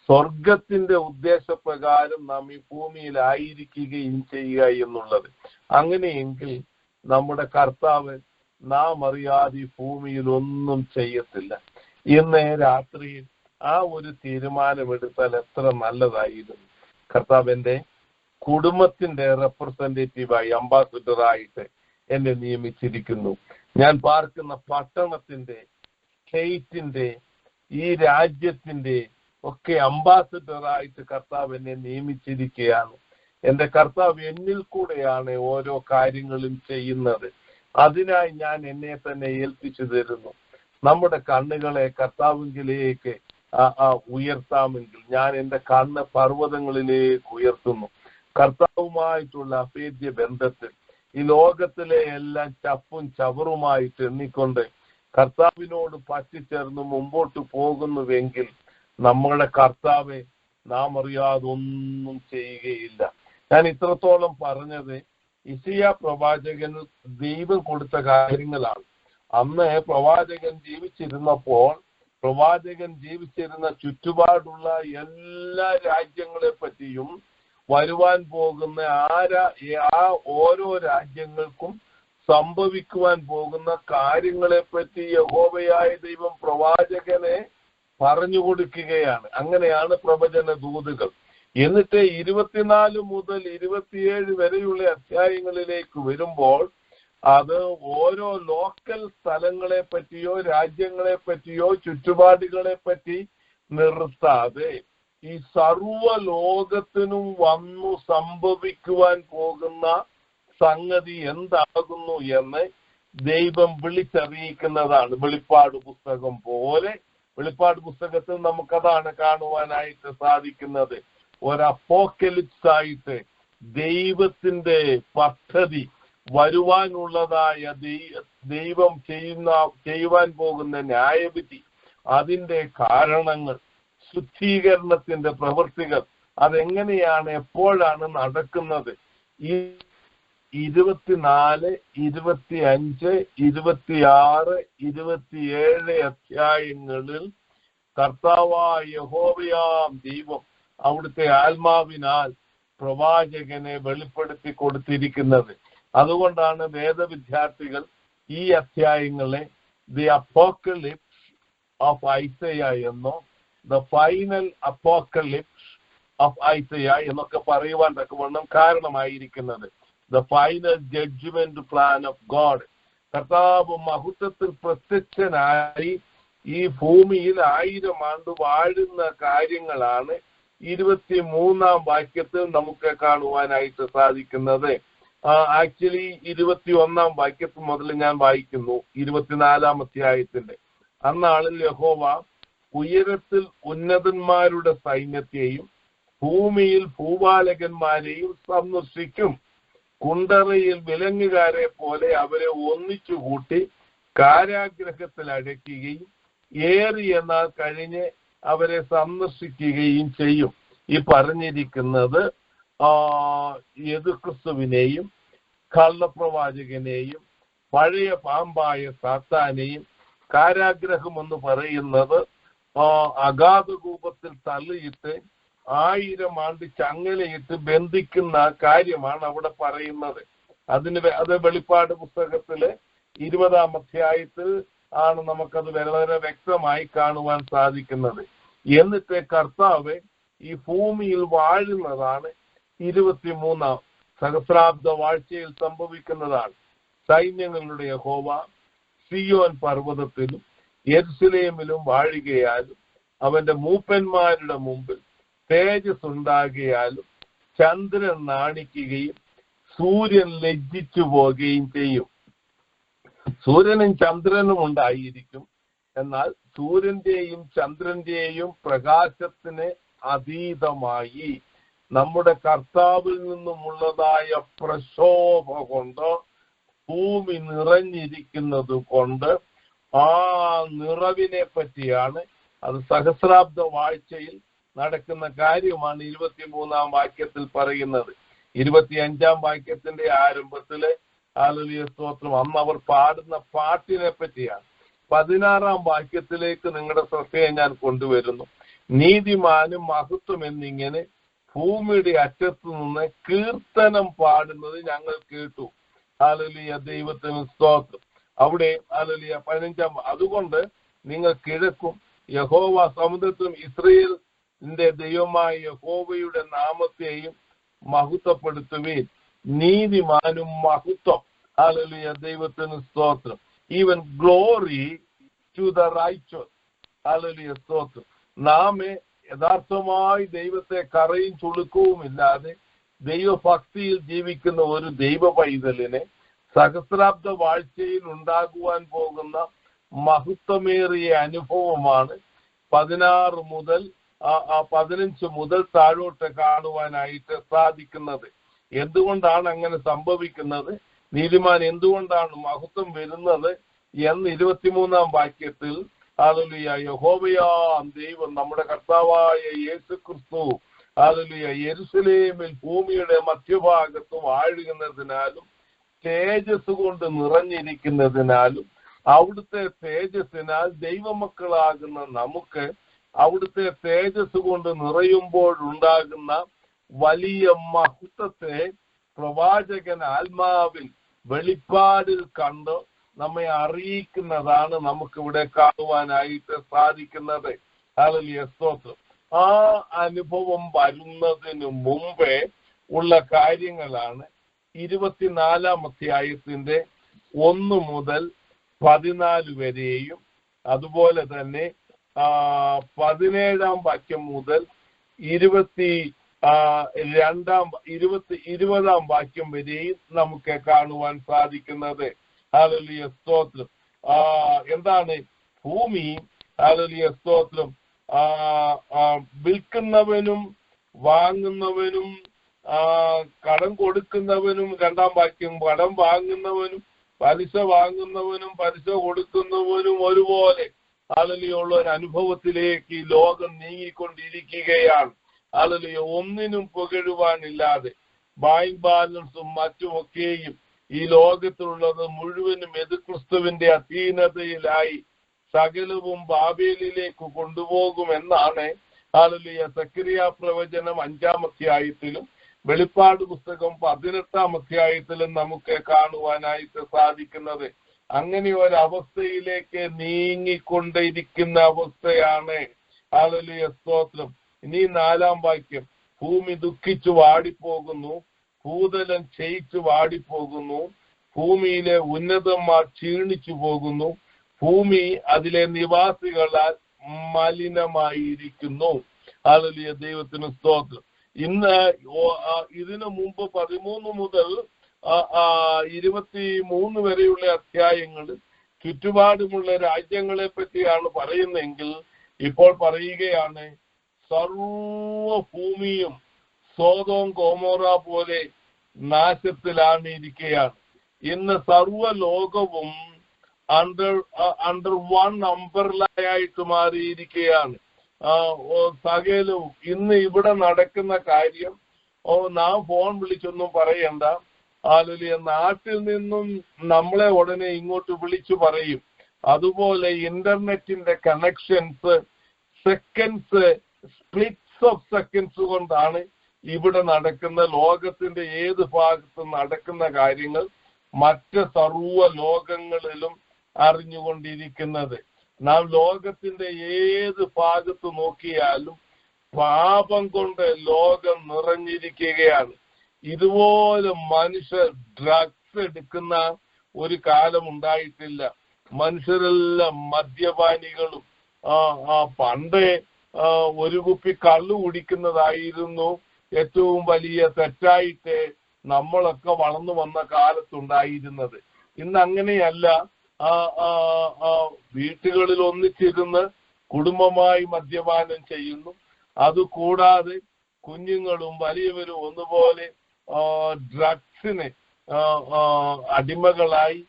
Speaker 4: സ്വർഗത്തിന്റെ ഉദ്ദേശപ്രകാരം നാം ഈ ഭൂമിയിലായിരിക്കുകയും ചെയ്യുക എന്നുള്ളത്. അങ്ങനെയെങ്കിൽ നമ്മുടെ കർത്താവ് നാം അറിയാതെ ഈ ഭൂമിയിൽ ഒന്നും ചെയ്യത്തില്ല. ഇന്ന് രാത്രിയിൽ ആ ഒരു തീരുമാനമെടുത്താൽ എത്ര നല്ലതായിരുന്നു. കർത്താവിന്റെ കുടുംബത്തിന്റെ റെപ്രസെന്റേറ്റീവായി, അംബാസിഡറായിട്ട് എന്നെ നിയമിച്ചിരിക്കുന്നു. ഞാൻ പാർക്കുന്ന പട്ടണത്തിന്റെ, സ്റ്റേറ്റിന്റെ, ഈ രാജ്യത്തിന്റെ ഒക്കെ അംബാസിഡറായിട്ട് കർത്താവ് എന്നെ നിയമിച്ചിരിക്കുകയാണ്. എന്റെ കർത്താവ് എന്നിൽ കൂടെയാണ് ഓരോ കാര്യങ്ങളും ചെയ്യുന്നത്. അതിനായി ഞാൻ എന്നെ തന്നെ ഏൽപ്പിച്ചു തരുന്നു. നമ്മുടെ കണ്ണുകളെ കർത്താവിലേക്ക് ഉയർത്താമെങ്കിൽ ഞാൻ എന്റെ കണ്ണ് പർവ്വതങ്ങളിലേക്ക് ഉയർത്തുന്നു. കർത്താവുമായിട്ടുള്ള അഭേദ്യ ബന്ധത്തിൽ ഈ ലോകത്തിലെ എല്ലാം ചപ്പും ചവറുമായിട്ട് എണ്ണിക്കൊണ്ട് കർത്താവിനോട് പറ്റിച്ചേർന്ന് മുമ്പോട്ട് പോകുന്നുവെങ്കിൽ നമ്മുടെ കർത്താവെ നാം അറിയാതെ ഒന്നും ചെയ്യുകയില്ല. ഞാൻ ഇത്രത്തോളം പറഞ്ഞത് യിശയ്യാ പ്രവാചകൻ ദൈവം കൊടുത്ത കാര്യങ്ങളാണ്. അന്ന് പ്രവാചകൻ ജീവിച്ചിരുന്നപ്പോൾ പ്രവാചകൻ ജീവിച്ചിരുന്ന ചുറ്റുപാടുള്ള എല്ലാ രാജ്യങ്ങളെ പറ്റിയും വരുവാൻ പോകുന്ന ആ ഓരോ രാജ്യങ്ങൾക്കും സംഭവിക്കുവാൻ പോകുന്ന കാര്യങ്ങളെ പറ്റി യഹോവയായ ദൈവം പ്രവാചകനെ പറഞ്ഞു കൊടുക്കുകയാണ്. അങ്ങനെയാണ് പ്രവചന ദൂതുകൾ. എന്നിട്ട് 24 മുതൽ 27 വരെയുള്ള അധ്യായങ്ങളിലേക്ക് വരുമ്പോൾ അത് ഓരോ ലോക്കൽ സ്ഥലങ്ങളെ പറ്റിയോ രാജ്യങ്ങളെ പറ്റിയോ ചുറ്റുപാടുകളെ പറ്റി നിർത്താതെ ഈ സർവ ലോകത്തിനും വന്നു സംഭവിക്കുവാൻ പോകുന്ന സംഗതി എന്താകുന്നു എന്ന് ദൈവം വിളിച്ചറിയിക്കുന്നതാണ്. വെളിപ്പാട് പുസ്തകം പോലെ വെളിപ്പാട് പുസ്തകത്തിൽ നമുക്കതാണ് കാണുവാനായിട്ട് സാധിക്കുന്നത്. ഒരു അപ്പോക്കലിപ്സ് ആയിട്ട് ദൈവത്തിന്റെ പദ്ധതി, വരുവാനുള്ളതായ ദൈവം ചെയ്യുവാൻ പോകുന്ന ന്യായവിധി, അതിന്റെ കാരണങ്ങൾ, ശുദ്ധീകരണത്തിന്റെ പ്രവൃത്തികൾ, അതെങ്ങനെയാണ്, എപ്പോഴാണ് നടക്കുന്നത്. ഈ 24, 25, 26, 27 അധ്യായങ്ങളിൽ കർത്താവായ യഹോവയാം ദൈവം അവിടുത്തെ ആത്മാവിനാൽ പ്രവാചകനെ വെളിപ്പെടുത്തി കൊടുത്തിരിക്കുന്നത്. അതുകൊണ്ടാണ് വേദവിദ്യാർത്ഥികൾ ഈ അധ്യായങ്ങളെ ദി അപ്പോക്കലിപ്സ് ഓഫ് ഐസയ എന്നോ the final apocalypse of Isaiah എന്നൊക്കെ പറയുവാൻ തക്കവണ്ണം കാരണമായിരിക്കുന്നത്. The final judgment plan of God. കർത്താവ് മഹത്വത്തിൽ പ്രത്യക്ഷനായി ഈ ഭൂമിയിൽ 1000 ആണ്ട് വാഴുന്ന കാര്യങ്ങളാണ് 23-ാം വാക്യത്തിൽ നമുക്ക് കാണുവാനായിട്ട് സാധിക്കുന്നത്. ആക്ച്വലി 21-ാം വാക്യത്തിൽ മുതൽ ഞാൻ വായിക്കുന്നു 24-ാം അധ്യായത്തിന്റെ. അന്നാളിൽ യഹോവ ഉയരത്തിൽ ഉന്നതന്മാരുടെ സൈന്യത്തെയും ഭൂമിയിൽ ഭൂപാലകന്മാരെയും സന്ദർശിക്കും. കുണ്ടറയിൽ വിലങ്ങുകാരെ പോലെ അവരെ ഒന്നിച്ചുകൂട്ടി കാരാഗ്രഹത്തിൽ അടയ്ക്കുകയും ഏറിയ നാൾ കഴിഞ്ഞ് അവരെ സന്ദർശിക്കുകയും ചെയ്യും. ഈ പറഞ്ഞിരിക്കുന്നത് യേശുക്രിസ്തുവിനെയും കള്ളപ്രവാചകനെയും പഴയ പാമ്പായ സാത്താനെയും, കാരാഗ്രഹം എന്ന് പറയുന്നത് അഗാധ കൂപത്തിൽ തള്ളിയിട്ട് 1000 ആണ്ട് ചങ്ങലയിട്ട് ബന്ധിക്കുന്ന കാര്യമാണ് അവിടെ പറയുന്നത്. അത് വെളിപ്പാട് പുസ്തകത്തില് 20-ാം അധ്യായത്തിൽ ആണ് നമുക്കത് വളരെ വ്യക്തമായി കാണുവാൻ സാധിക്കുന്നത്. എന്നിട്ട് കർത്താവ് ഈ ഭൂമിയിൽ വാഴുന്നതാണ് 23-ാം സഹസ്രാബ്ദ വാഴ്ചയിൽ സംഭവിക്കുന്നതാണ്. സൈന്യങ്ങളുടെ യഹോവ സിയോൻ പർവ്വതത്തിലും യെരുശലേമിലും വാഴുകയാലും അവന്റെ മൂപ്പന്മാരുടെ മുമ്പിൽ തേജസ് ഉണ്ടാകിയാലും ചന്ദ്രൻ നാണിക്കുകയും സൂര്യൻ ലജ്ജിച്ചു പോകുകയും ചെയ്യും. സൂര്യനും ചന്ദ്രനും ഉണ്ടായിരിക്കും, എന്നാൽ സൂര്യന്റെയും ചന്ദ്രന്റെയും പ്രകാശത്തിന് അതീതമായി നമ്മുടെ കർത്താവിൽ നിന്നുമുള്ളതായ പ്രശോഭ കൊണ്ട് ഭൂമി നിറഞ്ഞിരിക്കുന്നത് കൊണ്ട് ആ നിറവിനെ പറ്റിയാണ്. അത് സഹസ്രാബ്ദ വാഴ്ചയിൽ നടക്കുന്ന കാര്യമാണ് 23-ാം വാക്യത്തിൽ പറയുന്നത്. 25-ാം വാക്യത്തിന്റെ ആരംഭത്തില് ഹല്ലേലൂയ സ്തോത്രം അന്ന് അവർ പാടുന്ന പാട്ടിനെ പറ്റിയാണ്. 16-ാം വാക്യത്തിലേക്ക് നിങ്ങളുടെ ശ്രദ്ധയെ ഞാൻ കൊണ്ടുവരുന്നു. നീതിമാനും മഹത്വം എന്നിങ്ങനെ ഭൂമിയുടെ അറ്റത്തു നിന്ന് കീർത്തനം പാടുന്നത് ഞങ്ങൾ കേട്ടു. ഹല്ലേലൂയ ദൈവത്തിന് സ്തോത്രം. അവിടെ ഹല്ലേലൂയ 15-ാം അതുകൊണ്ട് നിങ്ങൾ കിഴക്കും യഹോവ സമുദ്രത്തിലും ഇസ്രായേലിന്റെ ദൈവമായ യഹോവയുടെ നാമത്തെയും മഹത്വപ്പെടുത്തുവീൻ. നീതിമാനും മഹത്വം. ഹല്ലേലൂയ ദൈവത്തിന് സ്തോത്രം. Even glory to the riches. ഹല്ലേലൂയ സ്തോത്രം. നാം യഥാർത്ഥമായി ദൈവത്തെ കറയും ചുളുക്കവും ഇല്ലാതെ ദൈവഭക്തിയിൽ ജീവിക്കുന്ന ഒരു ദൈവ പൈതലിനെ സഹസ്രാബ്ദ വാഴ്ചയിൽ ഉണ്ടാകുവാൻ പോകുന്ന മഹത്വമേറിയ അനുഭവമാണ് 16 മുതൽ 15 മുതൽ താഴോട്ട് കാണുവാനായിട്ട് സാധിക്കുന്നത്. എന്തുകൊണ്ടാണ് അങ്ങനെ സംഭവിക്കുന്നത്? നീതിമാൻ എന്തുകൊണ്ടാണ് മഹത്വം വരുന്നത് എന്ന് 23-ാം വാക്യത്തിൽ ഹല്ലേലൂയ യഹോവയാം ദൈവം നമ്മുടെ കർത്താവായ യേശു ക്രിസ്തു ഹല്ലേലൂയ യെരുശലേമിൽ ഭൂമിയുടെ മധ്യഭാഗത്ത് വാഴുന്നതിനാലും തേജസ് കൊണ്ട് നിറഞ്ഞിരിക്കുന്നതിനാലും അവിടുത്തെ തേജസ്സിനാൽ ദൈവമക്കളാകുന്ന നമുക്ക് അവിടുത്തെ തേജസ് കൊണ്ട് നിറയുമ്പോഴുണ്ടാകുന്ന വലിയ മഹത്വത്തെ പ്രവാചകൻ ആത്മാവിൽ വെളിപ്പാടിൽ കണ്ട് നമ്മെ അറിയിക്കുന്നതാണ് നമുക്കിവിടെ കാണുവാനായിട്ട് സാധിക്കുന്നത്. ഹല്ലേലൂയ സ്തോത്രം. ആ അനുഭവം വരുന്നതിന് മുമ്പേ ഉള്ള കാര്യങ്ങളാണ് 24-ാം അധ്യായത്തിന്റെ 1 മുതൽ 14 വരെയും അതുപോലെ തന്നെ 17-ാം വാക്യം മുതൽ 20-ാം വാക്യം വരെയും നമുക്ക് കാണുവാൻ സാധിക്കുന്നത്. ഹല്ലേലൂയ സ്തോത്രം. എന്താണ് ഭൂമി? ഹല്ലേലൂയ സ്തോത്രം. വിൽക്കുന്നവനും വാങ്ങുന്നവനും കടം കൊടുക്കുന്നവനും, 2-ാം വാക്യം, കടം വാങ്ങുന്നവനും പലിശ വാങ്ങുന്നവനും പലിശ കൊടുക്കുന്നവനും ഒരുപോലെ ഹല്ലേലൂയ ഒരു അനുഭവത്തിലേക്ക് ഈ ലോകം നീങ്ങിക്കൊണ്ടിരിക്കുകയാണ്. ഹല്ലേലൂയ ഒന്നിനും പുകഴുവാനില്ലാതെ ബാങ്ക് ബാലൻസും മറ്റുമൊക്കെയും ഈ ലോകത്തിലുള്ളത് മുഴുവനും എതിർക്രിസ്തുവിന്റെ അധീനതയിലായി സകലവും ബാബേലിലേക്ക് കൊണ്ടുപോകുമെന്നാണ് ഹല്ലേലൂയ സക്കറിയ പ്രവചനം 5-ാം അധ്യായത്തിലും വെളിപ്പാട് പുസ്തകം 18-ാം അധ്യായത്തിലും നമുക്ക് കാണുവാനായിട്ട് സാധിക്കുന്നത്. അങ്ങനെ ഒരവസ്ഥയിലേക്ക് നീങ്ങിക്കൊണ്ടിരിക്കുന്ന അവസ്ഥയാണ്. ഹല്ലേലൂയ സ്തോത്രം. ഇനി 4-ാം വാക്യം. ഭൂമി ദുഃഖിച്ചു വാടിപ്പോകുന്നു, ഭൂതലം ക്ഷയിച്ചു വാടിപ്പോകുന്നു, ഭൂമിയിലെ ഉന്നതന്മാർ ക്ഷീണിച്ചു പോകുന്നു, ഭൂമി അതിലെ നിവാസികളാൽ മലിനമായിരിക്കുന്നു. ഹല്ലേലൂയ ദൈവത്തിന് സ്തോത്രം. ഇന്ന് ഇതിനു മുമ്പ് 13 മുതൽ 23 വരെയുള്ള അധ്യായങ്ങളിൽ ചുറ്റുപാടുമുള്ള രാജ്യങ്ങളെ പറ്റിയാണ് പറയുന്നതെങ്കിൽ ഇപ്പോൾ പറയുകയാണ് സർവഭൂമിയും സോദോം ഗൊമോറ പോലെ നാശത്തിലാണ് ഇരിക്കുകയാണ്. ഇന്ന് സർവ ലോകവും അണ്ടർ വൺ അംബ്രല്ലയായിട്ട് മാറിയിരിക്കുകയാണ്. സകലവും ഇന്ന് ഇവിടെ നടക്കുന്ന കാര്യം നാം ഫോൺ വിളിച്ചൊന്നും പറയണ്ട. ഹല്ലേലൂയ നാട്ടിൽ നിന്നും നമ്മളെ ഉടനെ ഇങ്ങോട്ട് വിളിച്ചു പറയും. അതുപോലെ ഇന്റർനെറ്റിന്റെ connections seconds, splits of seconds കൊണ്ടാണ് ഇവിടെ നടക്കുന്ന ലോകത്തിന്റെ ഏത് ഭാഗത്ത് നടക്കുന്ന കാര്യങ്ങൾ മറ്റ് സർവ്വ ലോകങ്ങളിലും അറിഞ്ഞുകൊണ്ടിരിക്കുന്നത്. നാം ലോകത്തിന്റെ ഏത് ഭാഗത്ത് നോക്കിയാലും പാപം കൊണ്ട് ലോകം നിറഞ്ഞിരിക്കുകയാണ്. ഇതുപോലെ മനുഷ്യർ ഡ്രഗ്സ് എടുക്കുന്ന ഒരു കാലം ഉണ്ടായിട്ടില്ല. മനുഷ്യരെല്ലാം മദ്യപാനികളും പണ്ട് ഒരു കുപ്പി കള്ളു കുടിക്കുന്നതായിരുന്നു ഏറ്റവും വലിയ തെറ്റായിട്ട് നമ്മളൊക്കെ വളർന്നു വന്ന കാലത്തുണ്ടായിരുന്നത്. ഇന്ന് അങ്ങനെയല്ല. വീട്ടുകളിൽ ഒന്നിച്ചിരുന്ന് കുടുംബമായി മദ്യപാനം ചെയ്യുന്നു. അതുകൂടാതെ കുഞ്ഞുങ്ങളും വലിയവരും ഒന്നുപോലെ ഡ്രഗ്സിന് അടിമകളായി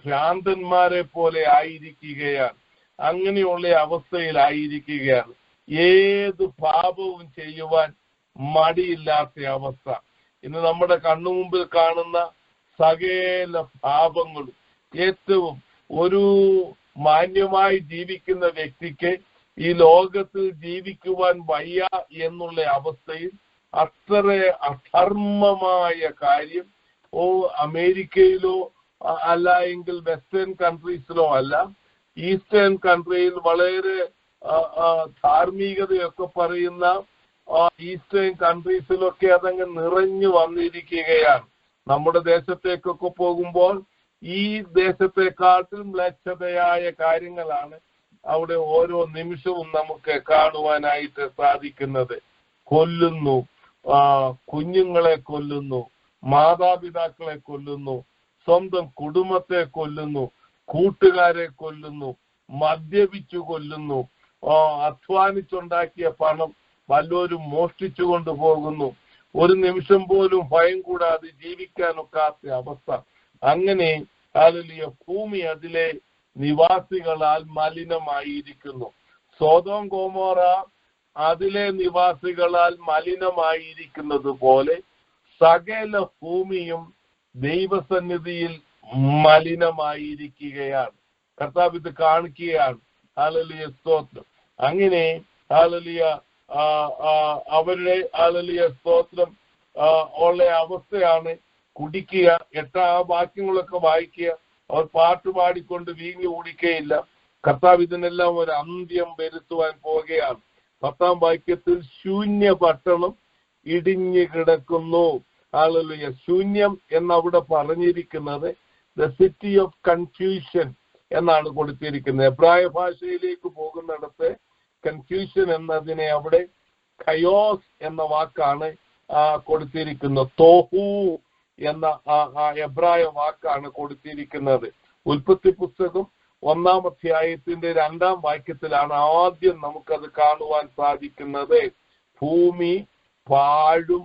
Speaker 4: ഭ്രാന്തന്മാരെ പോലെ ആയിരിക്കുകയാണ്. അങ്ങനെയുള്ള അവസ്ഥയിലായിരിക്കുകയാണ്. ഏത് പാപവും ചെയ്യുവാൻ മടിയില്ലാത്ത അവസ്ഥ. ഇന്ന് നമ്മുടെ കണ്ണുമുമ്പിൽ കാണുന്ന സകല പാപങ്ങളും ഏറ്റവും ഒരു മാന്യമായി ജീവിക്കുന്ന വ്യക്തിക്ക് ഈ ലോകത്തിൽ ജീവിക്കുവാൻ വയ്യ എന്നുള്ള അവസ്ഥയിൽ അത്ര അധർമ്മമായ കാര്യം അമേരിക്കയിലോ അല്ല എങ്കിൽ വെസ്റ്റേൺ കൺട്രീസിലോ അല്ല, ഈസ്റ്റേൺ കൺട്രിയിൽ വളരെ ധാർമ്മികതയൊക്കെ പറയുന്ന ഈസ്റ്റേൺ കൺട്രീസിലൊക്കെ അതങ്ങ് നിറഞ്ഞു വന്നിരിക്കുകയാണ്. നമ്മുടെ ദേശത്തേക്കൊക്കെ പോകുമ്പോൾ ഈ ദേശത്തെക്കാട്ടിലും മ്ലേച്ഛതയായ കാര്യങ്ങളാണ് അവിടെ ഓരോ നിമിഷവും നമുക്ക് കാണുവാനായിട്ട് സാധിക്കുന്നത്. കൊല്ലുന്നു, കുഞ്ഞുങ്ങളെ കൊല്ലുന്നു, മാതാപിതാക്കളെ കൊല്ലുന്നു, സ്വന്തം കുടുംബത്തെ കൊല്ലുന്നു, കൂട്ടുകാരെ കൊല്ലുന്നു, മദ്യപിച്ചു കൊല്ലുന്നു, അധ്വാനിച്ചുണ്ടാക്കിയ പണം വല്ലവരും മോഷ്ടിച്ചു കൊണ്ടുപോകുന്നു. ഒരു നിമിഷം പോലും ഭയം കൂടാതെ ജീവിക്കാനൊക്കാത്ത അവസ്ഥ. അങ്ങനെ ഹല്ലേലൂയ ഭൂമി അതിലെ നിവാസികളാൽ മലിനമായിരിക്കുന്നു. സോദോം ഗൊമോറ അതിലെ നിവാസികളാൽ മലിനമായിരിക്കുന്നത് പോലെ സകല ഭൂമിയും ദൈവസന്നിധിയിൽ മലിനമായിരിക്കുകയാണ്. കർത്താവ് ഇത് കാണിക്കുകയാണ്. ഹല്ലേലൂയ സ്തോത്രം. അങ്ങനെ ഹല്ലേലൂയ അവരുടെ ഹല്ലേലൂയ സ്തോത്രം ഉള്ള അവസ്ഥയാണ്. കുടിക്കുക, 8 വാക്യങ്ങളൊക്കെ വായിക്കുക. അവർ പാട്ടുപാടിക്കൊണ്ട് വീഞ്ഞു കുടിക്കുകയില്ല. കർത്താവ് ഇതിനെല്ലാം ഒരു അന്ത്യം വരുത്തുവാൻ പോകുകയാണ്. 10 വാക്യത്തിൽ ശൂന്യ പട്ടണം ഇടിഞ്ഞു കിടക്കുന്നു. ഹല്ലേലൂയ. ശൂന്യം എന്നവിടെ പറഞ്ഞിരിക്കുന്നത് ദ സിറ്റി ഓഫ് കൺഫ്യൂഷൻ എന്നാണ് കൊടുത്തിരിക്കുന്നത്. എബ്രായ ഭാഷയിലേക്ക് പോകുന്നിടത്ത് കൺഫ്യൂഷൻ എന്നതിനെ അവിടെ ഖയോസ് എന്ന വാക്കാണ് കൊടുത്തിരിക്കുന്നത്. തോഹു എന്ന എബ്രായ വാക്കാണ് കൊടുത്തിരിക്കുന്നത്. ഉൽപ്പത്തി പുസ്തകം 1-ാം അധ്യായത്തിന്റെ 2-ാം വാക്യത്തിലാണ് ആദ്യം നമുക്കത് കാണുവാൻ സാധിക്കുന്നത്. ഭൂമി പാഴും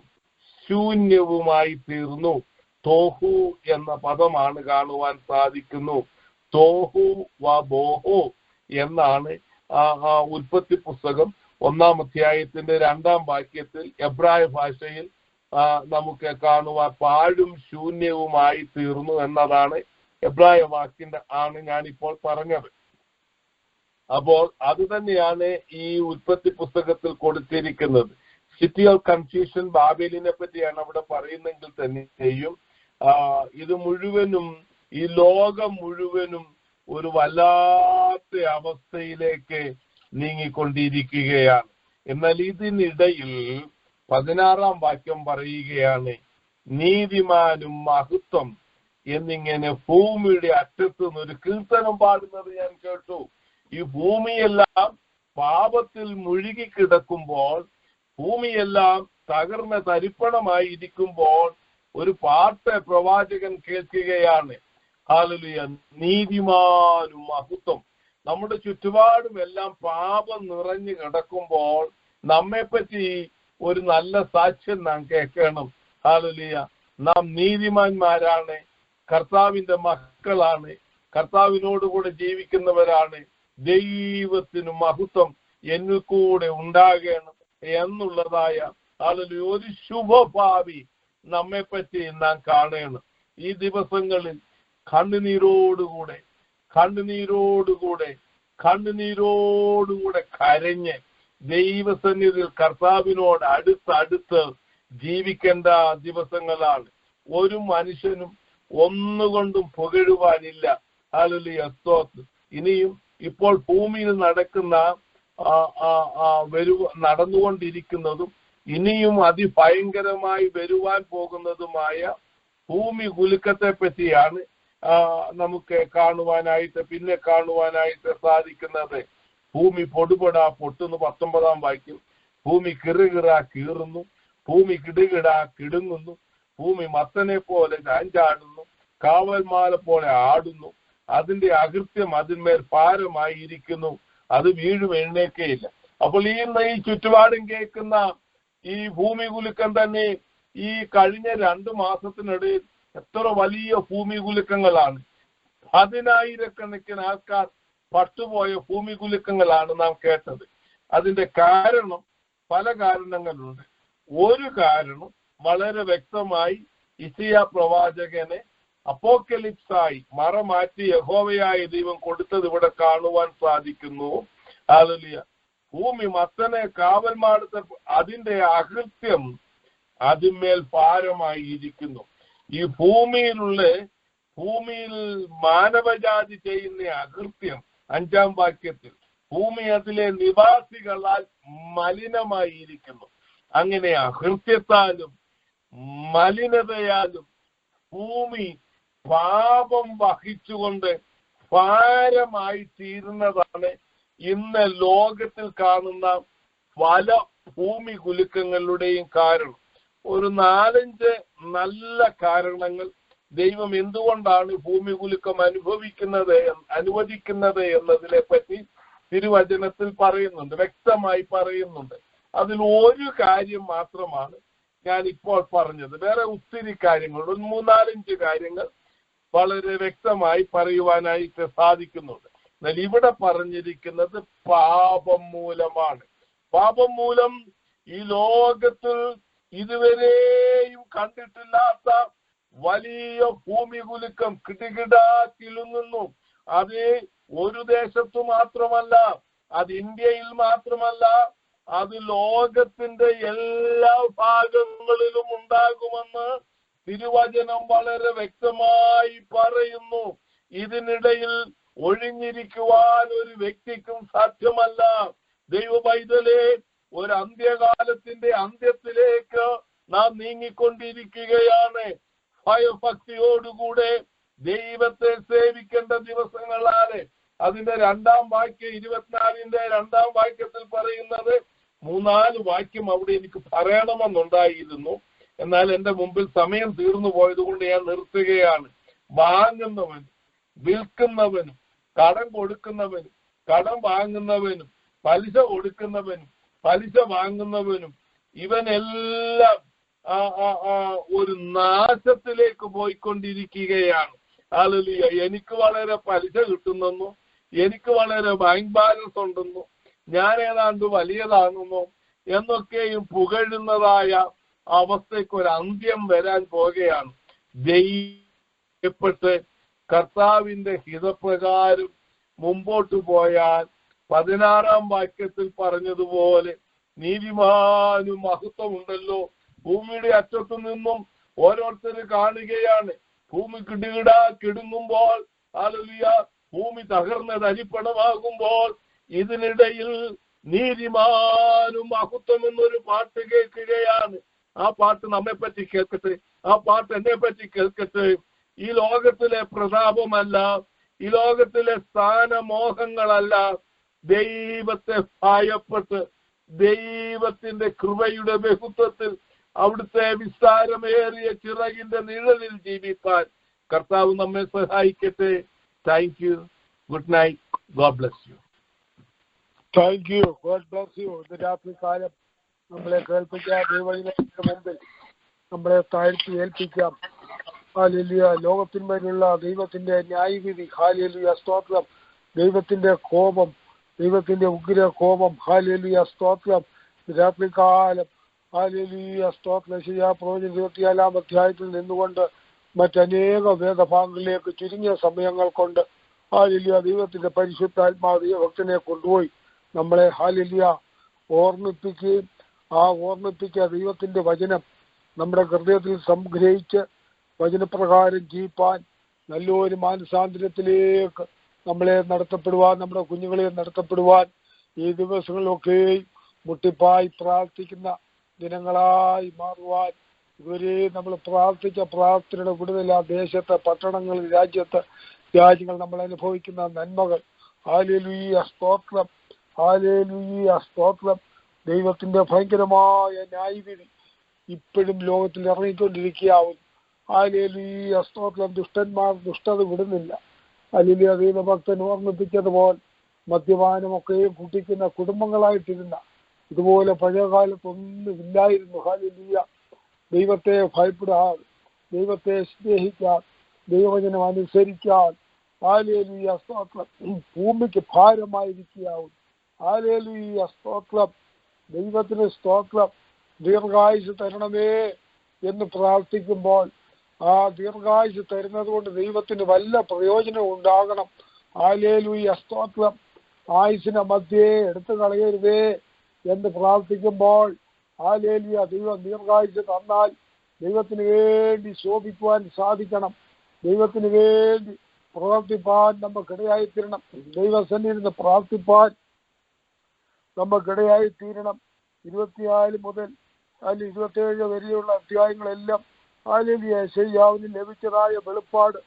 Speaker 4: ശൂന്യവുമായി തീർന്നു. തോഹു എന്ന പദമാണ് കാണുവാൻ സാധിക്കുന്നു. തോഹു വബോഹു എന്നാണ് ഉൽപ്പത്തി പുസ്തകം 1-ാം അധ്യായത്തിന്റെ 2-ാം വാക്യത്തിൽ എബ്രായ ഭാഷയിൽ നമുക്ക് കാണുവാൻ പാഴും ശൂന്യവുമായി തീർന്നു എന്നതാണ് എബ്രായ വാക്കിന്റെ ആണ് ഞാനിപ്പോൾ പറഞ്ഞത്. അപ്പോൾ അത് തന്നെയാണ് ഈ ഉൽപ്പത്തി പുസ്തകത്തിൽ കൊടുത്തിരിക്കുന്നത്. സിറ്റി ഓഫ് കൺഫ്യൂഷൻ ബാബേലിനെ പറ്റിയാണ് അവിടെ പറയുന്നെങ്കിൽ തന്നെയും ഇത് മുഴുവനും ഈ ലോകം മുഴുവനും ഒരു വല്ലാത്ത അവസ്ഥയിലേക്ക് നീങ്ങിക്കൊണ്ടിരിക്കുകയാണ്. എന്നാൽ ഇതിനിടയിൽ 16-ാം വാക്യം പറയുകയാണ്, നീതിമാനും മഹത്വം എന്നിങ്ങനെ ഭൂമിയുടെ അറ്റത്ത് നിന്ന് ഒരു കീർത്തനം പാടുന്നത് ഞാൻ കേട്ടു. ഈ ഭൂമിയെല്ലാം പാപത്തിൽ മുഴുകി കിടക്കുമ്പോൾ, ഭൂമിയെല്ലാം തകർന്ന തരിപ്പണമായിരിക്കുമ്പോൾ ഒരു പാട്ട് പ്രവാചകൻ കേൾക്കുകയാണ്. ഹല്ലേലൂയ. നീതിമാനും മഹത്വം. നമ്മുടെ ചുറ്റുപാടും എല്ലാം പാപം നിറഞ്ഞു കിടക്കുമ്പോൾ നമ്മെപ്പറ്റി ഒരു നല്ല സാക്ഷ്യം നാം കേൾക്കണം. ഹല്ലേലൂയ. നാം നീതിമാന്മാരാണ്, കർത്താവിന്റെ മക്കളാണ്, കർത്താവിനോടുകൂടെ ജീവിക്കുന്നവരാണ്. ദൈവത്തിന് മഹത്വം എന്നിൽ കൂടെ ഉണ്ടാകണം എന്നുള്ളതായ ഹല്ലേലൂയ ഒരു ശുഭഭാവി നമ്മെപ്പറ്റി നാം കാണണം. ഈ ദിവസങ്ങളിൽ കണ്ണുനീരോടുകൂടെ കരഞ്ഞ് ദൈവസന്നിധിയിൽ കർത്താവിനോട് അടുത്ത് ജീവിക്കേണ്ട ദിവസങ്ങളാണ്. ഒരു മനുഷ്യനും ഒന്നുകൊണ്ടും പുകഴുവാനില്ല. ഹല്ലേലൂയ, സ്തോത്രം. ഇനിയും ഇപ്പോൾ ഭൂമിയിൽ നടന്നുകൊണ്ടിരിക്കുന്നതും ഇനിയും അതിഭയങ്കരമായി വരുവാൻ പോകുന്നതുമായ ഭൂമി കുലുക്കത്തെ പറ്റിയാണ് നമുക്ക് പിന്നെ കാണുവാനായിട്ട് സാധിക്കുന്നത്. ഭൂമി പൊടുപൊടാ പൊട്ടുന്നു, 19 വാക്യം. ഭൂമി കിറുകിറ കീറുന്നു, ഭൂമി കിടുകിട കിടുങ്ങുന്നു, ഭൂമി മത്തനെ പോലെ ചാഞ്ചാടുന്നു, കാവൽമാല പോലെ ആടുന്നു, അതിന്റെ അകൃത്യം അതിന്മേൽ ഭാരമായിരിക്കുന്നു, അത് വീഴും എഴുന്നേൽക്കയില്ല. അപ്പോൾ ഈ ചുറ്റുപാടും കേൾക്കുന്ന ഈ ഭൂമി കുലുക്കം തന്നെ ഈ കഴിഞ്ഞ 2 മാസത്തിനിടയിൽ എത്ര വലിയ ഭൂമി കുലുക്കങ്ങളാണ്. 10,000-കണക്കിന് ആൾക്കാർ പട്ടുപോയ ഭൂമി കുലുക്കങ്ങളാണ് നാം കേട്ടത്. അതിന്റെ കാരണം പല കാരണങ്ങളുണ്ട്. ഒരു കാരണം വളരെ വ്യക്തമായി ഇശയ്യാ പ്രവാചകനെ അപ്പോക്കലിപ്സായി മറമാറ്റി യഹോവയായ ദൈവം കൊടുത്തത് ഇവിടെ കാണുവാൻ സാധിക്കുന്നു. ഹല്ലേലൂയ. ഭൂമി മത്തനെ കാവൽമാടത്തെ അതിന്റെ അകൃത്യം അതിന്മേൽ ഭാരമായി ഇരിക്കുന്നു. ഈ ഭൂമിയിൽ മാനവജാതി ചെയ്യുന്ന അകൃത്യം 5-ാം വാക്യത്തിൽ ഭൂമി അതിലെ നിവാസികളാൽ മലിനമായിരിക്കുന്നു. അങ്ങനെ അകൃത്യത്താലും മലിനതയാലും ഭൂമി പാപം വഹിച്ചുകൊണ്ട് ഭാരമായി തീരുന്നതാണ് ഇന്ന് ലോകത്തിൽ കാണുന്ന പല ഭൂമി കുലുക്കങ്ങളുടെയും കാരണം. ഒരു 4-5 നല്ല കാരണങ്ങൾ ദൈവം എന്തുകൊണ്ടാണ് ഭൂമി കുലുക്കം അനുവദിക്കുന്നത് എന്നതിനെ പറ്റി തിരുവചനത്തിൽ പറയുന്നുണ്ട്, വ്യക്തമായി പറയുന്നുണ്ട്. അതിൽ ഒരു കാര്യം മാത്രമാണ് ഞാൻ ഇപ്പോൾ പറഞ്ഞത്. വേറെ ഒത്തിരി കാര്യങ്ങളുണ്ട്. 3-4-5 കാര്യങ്ങൾ വളരെ വ്യക്തമായി പറയുവാനായിട്ട് സാധിക്കുന്നുണ്ട്. എന്നാൽ ഇവിടെ പറഞ്ഞിരിക്കുന്നത് പാപം മൂലമാണ്. പാപം മൂലം ഈ ലോകത്തിൽ ഇതുവരെയും കണ്ടിട്ടില്ലാത്ത വലിയ ഭൂമി കുലുക്കം കിടുകിടാ കിളുങ്ങുന്നു. അത് ഒരു ദേശത്തു മാത്രമല്ല, അത് ഇന്ത്യയിൽ മാത്രമല്ല, അത് ലോകത്തിന്റെ എല്ലാ ഭാഗങ്ങളിലും ഉണ്ടാകുമെന്ന് തിരുവചനം വളരെ വ്യക്തമായി പറയുന്നു. ഇതിനിടയിൽ ഒഴിഞ്ഞിരിക്കുവാൻ ഒരു വ്യക്തിക്കും സാധ്യമല്ല. ദൈവ പൈതലേ, ഒരു അന്ത്യകാലത്തിന്റെ അന്ത്യത്തിലേക്ക് നാം നീങ്ങിക്കൊണ്ടിരിക്കുകയാണ്. ഭയഭക്തിയോടുകൂടെ ദൈവത്തെ സേവിക്കേണ്ട ദിവസങ്ങളാണ്. അതിന്റെ 2-ാം വാക്യം 24-ന്റെ 2-ാം വാക്യത്തിൽ പറയുന്നത് 3-4 വാക്യം അവിടെ എനിക്ക് പറയണമെന്നുണ്ടായിരുന്നു. എന്നാൽ എന്റെ മുമ്പിൽ സമയം തീർന്നു പോയത് കൊണ്ട് ഞാൻ നിർത്തുകയാണ്. വാങ്ങുന്നവനും വിൽക്കുന്നവനും കടം കൊടുക്കുന്നവനും കടം വാങ്ങുന്നവനും പലിശ കൊടുക്കുന്നവനും പലിശ വാങ്ങുന്നവനും ഇവനെല്ലാം ഒരു നാശത്തിലേക്ക് പോയിക്കൊണ്ടിരിക്കുകയാണ്. ഹല്ലേലൂയ. എനിക്ക് വളരെ പലിശ കിട്ടുന്നെന്നോ, എനിക്ക് വളരെ ബാങ്ക് ബാലൻസ് ഉണ്ടെന്നോ, ഞാൻ ഏതാണ്ട് വലിയതാണെന്നോ എന്നൊക്കെയും പുകഴുന്നതായ അവസ്ഥയ്ക്ക് ഒരു അന്ത്യം വരാൻ പോകുകയാണ്. ദൈവപ്പെട്ട് കർത്താവിന്റെ ഹിതപ്രകാരം മുമ്പോട്ട് പോയാൽ 16-ാം വാക്യത്തിൽ പറഞ്ഞതുപോലെ നീതിമാനും മഹത്വമുണ്ടല്ലോ. ഭൂമിയുടെ അറ്റത്തു നിന്നും ഓരോരുത്തർ കാണുകയാണ്. ഭൂമി കിടുകിടാ കിടുങ്ങുമ്പോൾ, ഹല്ലേലൂയ, ഭൂമി തകർന്ന് തരിപ്പണമാകുമ്പോൾ ഇതിനിടയിൽ നീതിമാനും മഹത്വം എന്നൊരു പാട്ട് കേൾക്കുകയാണ്. ആ പാട്ട് നമ്മെ പറ്റി കേൾക്കട്ടെ, ആ പാട്ട് എന്നെ പറ്റി കേൾക്കട്ടെ. ഈ ലോകത്തിലെ പ്രതാപമല്ല, ഈ ലോകത്തിലെ സ്ഥാനമോഹങ്ങളല്ല, ദൈവത്തെ ഭയപ്പെട്ട് ദൈവത്തിന്റെ കൃപയുടെ ബഹുത്വത്തിൽ അവിടുത്തെ വിസ്താരമേറിയ ചിറകിന്റെ നിഴലിൽ ജീവിക്കാൻ കർത്താവ് നമ്മെ സഹായിക്കട്ടെ. Thank you. Good night. God bless U.
Speaker 2: Thank you. God bless U. ഇന്ന് രാത്രികാലം നമ്മളെ കേൾപ്പിക്കാൻ ദൈവത്തിന്റെ മുമ്പിൽ നമ്മളെ താഴ്ത്തി ഏൽപ്പിക്കാം. ഹല്ലേലൂയ. ലോകത്തിന്മേലുള്ള ദൈവത്തിന്റെ ന്യായവിധി, ഹല്ലേലൂയ, സ്തോത്രം. ദൈവത്തിന്റെ കോപം, ദൈവത്തിന്റെ ഉഗ്ര കോപം, ഹല്ലേലൂയ, സ്തോത്രം. രാത്രികാലം, ഹല്ലേലൂയ, സ്തോത്രം. യെശയ്യാ പ്രവചനം 24-ാം അധ്യായത്തിൽ നിന്നുകൊണ്ട് മറ്റനേക വേദഭാഗങ്ങളിലേക്ക് ചുരുങ്ങിയ സമയങ്ങൾ കൊണ്ട് ഹല്ലേലൂയ ദൈവത്തിന്റെ പരിശുദ്ധാത്മാവ് ദൈവഭക്തനെ കൊണ്ടുപോയി നമ്മളെ ഹല്ലേലൂയ ഓർമ്മിപ്പിക്കുകയും ഓർമ്മിപ്പിക്കുക ദൈവത്തിന്റെ വചനം നമ്മുടെ ഹൃദയത്തിൽ സംഗ്രഹിച്ച് വചനപ്രകാരം ജീവിപ്പാൻ നല്ലൊരു മാനസാന്തരത്തിലേക്ക് നമ്മളെ നടത്തപ്പെടുവാൻ, നമ്മുടെ കുഞ്ഞുങ്ങളെ നടത്തപ്പെടുവാൻ ഈ ദിവസങ്ങളിലൊക്കെ മുട്ടിപ്പായി പ്രാർത്ഥിക്കുന്ന ദിനങ്ങളായി മാറുവാൻ ഇതുവരെ നമ്മൾ പ്രാർത്ഥിച്ച പ്രാർത്ഥനയുടെ വിടുതൽ ആ ദേശത്ത്, പട്ടണങ്ങളിൽ, രാജ്യങ്ങൾ നമ്മൾ അനുഭവിക്കുന്ന നന്മകൾ, ഹല്ലേലൂയ സ്തോത്രം, ഹല്ലേലൂയ സ്തോത്രം. ദൈവത്തിന്റെ ഭയങ്കരമായ ന്യായവിധി ഇപ്പോഴും ലോകത്തിൽ ഇറങ്ങിക്കൊണ്ടിരിക്കുകയാവും. ഹല്ലേലൂയ സ്തോത്രം. ദുഷ്ടന്മാർ ദുഷ്ടത വിടുന്നില്ല. ഹല്ലേലൂയ. ദൈവഭക്തൻ ഓർമ്മിപ്പിച്ചതുപോലെ മദ്യപാനമൊക്കെയും കുട്ടിക്കുന്ന കുടുംബങ്ങളായിട്ടിരുന്ന ഇതുപോലെ പഴയകാലത്തൊന്നും ഇല്ലായിരുന്നു. ഹല്ലേലൂയ. ദൈവത്തെ ഭയപ്പെടാൻ, ദൈവത്തെ സ്നേഹിക്കാൻ, ദൈവവചനം അനുസരിക്കാൻ, ഹല്ലേലൂയ സ്തോത്രം, ഭൂമിക്ക് ഭാരമായിരിക്കാവും. ഹല്ലേലൂയ സ്തോത്രം. ദൈവത്തിന് സ്തോത്രം. ദീർഘായുസ് തരണമേ എന്ന് പ്രാർത്ഥിക്കുമ്പോൾ ആ ദീർഘായുസ് തരുന്നത് കൊണ്ട് ദൈവത്തിന് വല്ല പ്രയോജനം ഉണ്ടാകണം. ഹല്ലേലൂയ സ്തോത്രം. ആയുസിനെ മധ്യേ എടുത്തു കളയരുതേ എന്ന് പ്രാർത്ഥിക്കുമ്പോൾ ഹല്ലേലൂയ, ദൈവം ദീർഘായുസ് തന്നാൽ ദൈവത്തിന് വേണ്ടി ശോഭിക്കുവാൻ സാധിക്കണം. ദൈവത്തിന് വേണ്ടി പ്രവർത്തിപ്പാൻ നമുക്കിടയായി തീരണം. ദൈവസന്നിധിയിൽ പ്രാർത്ഥിപ്പാൻ നമുക്കിടയായി തീരണം. 24 മുതൽ 27 വരെയുള്ള അധ്യായങ്ങളെല്ലാം ഹല്ലേലൂയ യെശയ്യാവിന് ലഭിച്ചതായ വെളിപ്പാട്.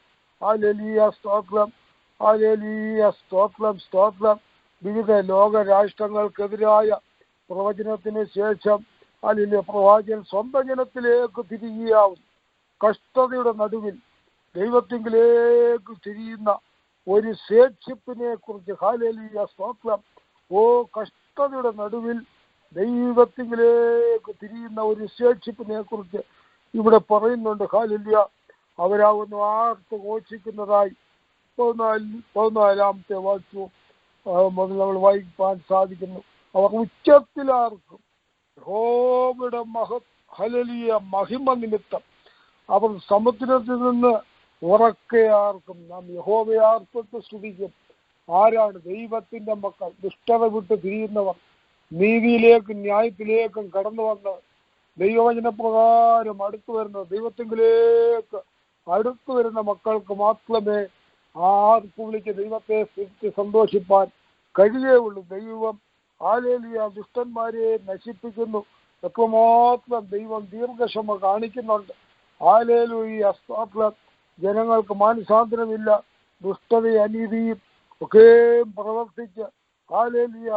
Speaker 2: ഹല്ലേലൂയ സ്തോത്രം, ഹല്ലേലൂയ സ്തോത്രം, സ്തോത്രം. വിവിധ ലോക രാഷ്ട്രങ്ങൾക്കെതിരായ പ്രവചനത്തിന് ശേഷം ഹല്ലേലൂയ പ്രവാചകൻ സ്വന്തം ജനത്തിലേക്ക് തിരികെയാവും. കഷ്ടതയുടെ നടുവിൽ ദൈവത്തിങ്കിലേക്ക് തിരിയുന്ന ഒരു ശേഷിപ്പിനെ കുറിച്ച് ഹല്ലേലൂയ സ്തോത്രം. കഷ്ടതയുടെ നടുവിൽ ദൈവത്തിങ്കിലേക്ക് തിരിയുന്ന ഒരു ശേഷിപ്പിനെ കുറിച്ച് ഇവിടെ പറയുന്നുണ്ട്. ഹല്ലേലൂയ. അവരാകുന്നു ആർത്ത് ഘോഷിക്കുന്നതായി 14-ാമത്തെ വാക്യവും മുതൽ നമ്മൾ വായിക്കാൻ സാധിക്കുന്നു. അവർ ഉച്ചത്തിലാർക്കും യഹോവയുടെ ഹല്ലേലൂയ മഹിമ നിമിത്തം അവർ സമുദ്രത്തിൽ നിന്ന് ഉറക്കെയാർക്കും. നാം യഹോവയാർപ്പെട്ട് സ്തുതിക്കും. ആരാണ്? ദൈവത്തിന്റെ മക്കൾ, ദുഷ്ടത വിട്ട് തിരിയുന്നവർ, നീതിയിലേക്കും ന്യായത്തിലേക്കും കടന്നു വന്ന് ദൈവവചന പ്രകാരം അടുത്തു വരുന്ന, ദൈവത്തിലേക്ക് അടുത്തു വരുന്ന മക്കൾക്ക് മാത്രമേ ആർക്കും വിളിച്ച് ദൈവത്തെ സ്തുതിച്ച് സന്തോഷിപ്പാൻ കഴിയുകയുള്ളൂ. ദൈവം ഹല്ലേലൂയ ദുഷ്ടന്മാരെ നശിപ്പിക്കുന്നു. എത്രമാത്രം ദൈവം ദീർഘക്ഷമ കാണിക്കുന്നുണ്ട്. ഹല്ലേലൂയ സ്തോത്രം. ജനങ്ങൾക്ക് മാനസാന്തരമില്ല. ദുഷ്ടതയും അനീതിയും ഒക്കെ പ്രവർത്തിച്ച് ഹല്ലേലൂയ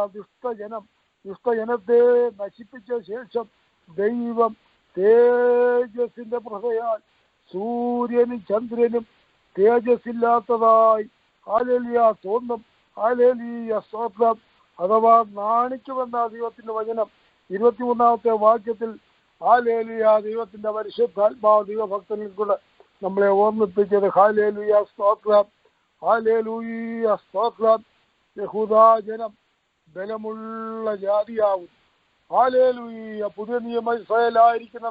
Speaker 2: ദുഷ്ടജനത്തെ നശിപ്പിച്ച ശേഷം ദൈവം തേജസ്സിന്റെ പ്രഭയാൽ സൂര്യനും ചന്ദ്രനും തേജസ്സില്ലാത്തതായി ഹല്ലേലൂയ തോന്നും. ഹല്ലേലൂയ സ്തോത്രം. അഥവാ നാണിക്കുമെന്ന ദൈവത്തിന്റെ വചനം 23-ാമത്തെ വാക്യത്തിൽ ഹല്ലേലൂയ ദൈവത്തിന്റെ പരിശുദ്ധാത്മാവ് ദൈവഭക്തനിൽ കൂടെ നമ്മളെ ഓർമ്മിപ്പിച്ചത്. ഹല്ലേലൂയ സ്തോത്രം, ഹല്ലേലൂയ സ്തോത്രം. യഹൂദാ ജനം ബലമുള്ള ജാതിയാവും. ഹല്ലേലൂയ. പുതിയ നിയമ ഇസ്രായേലായിരിക്കുന്ന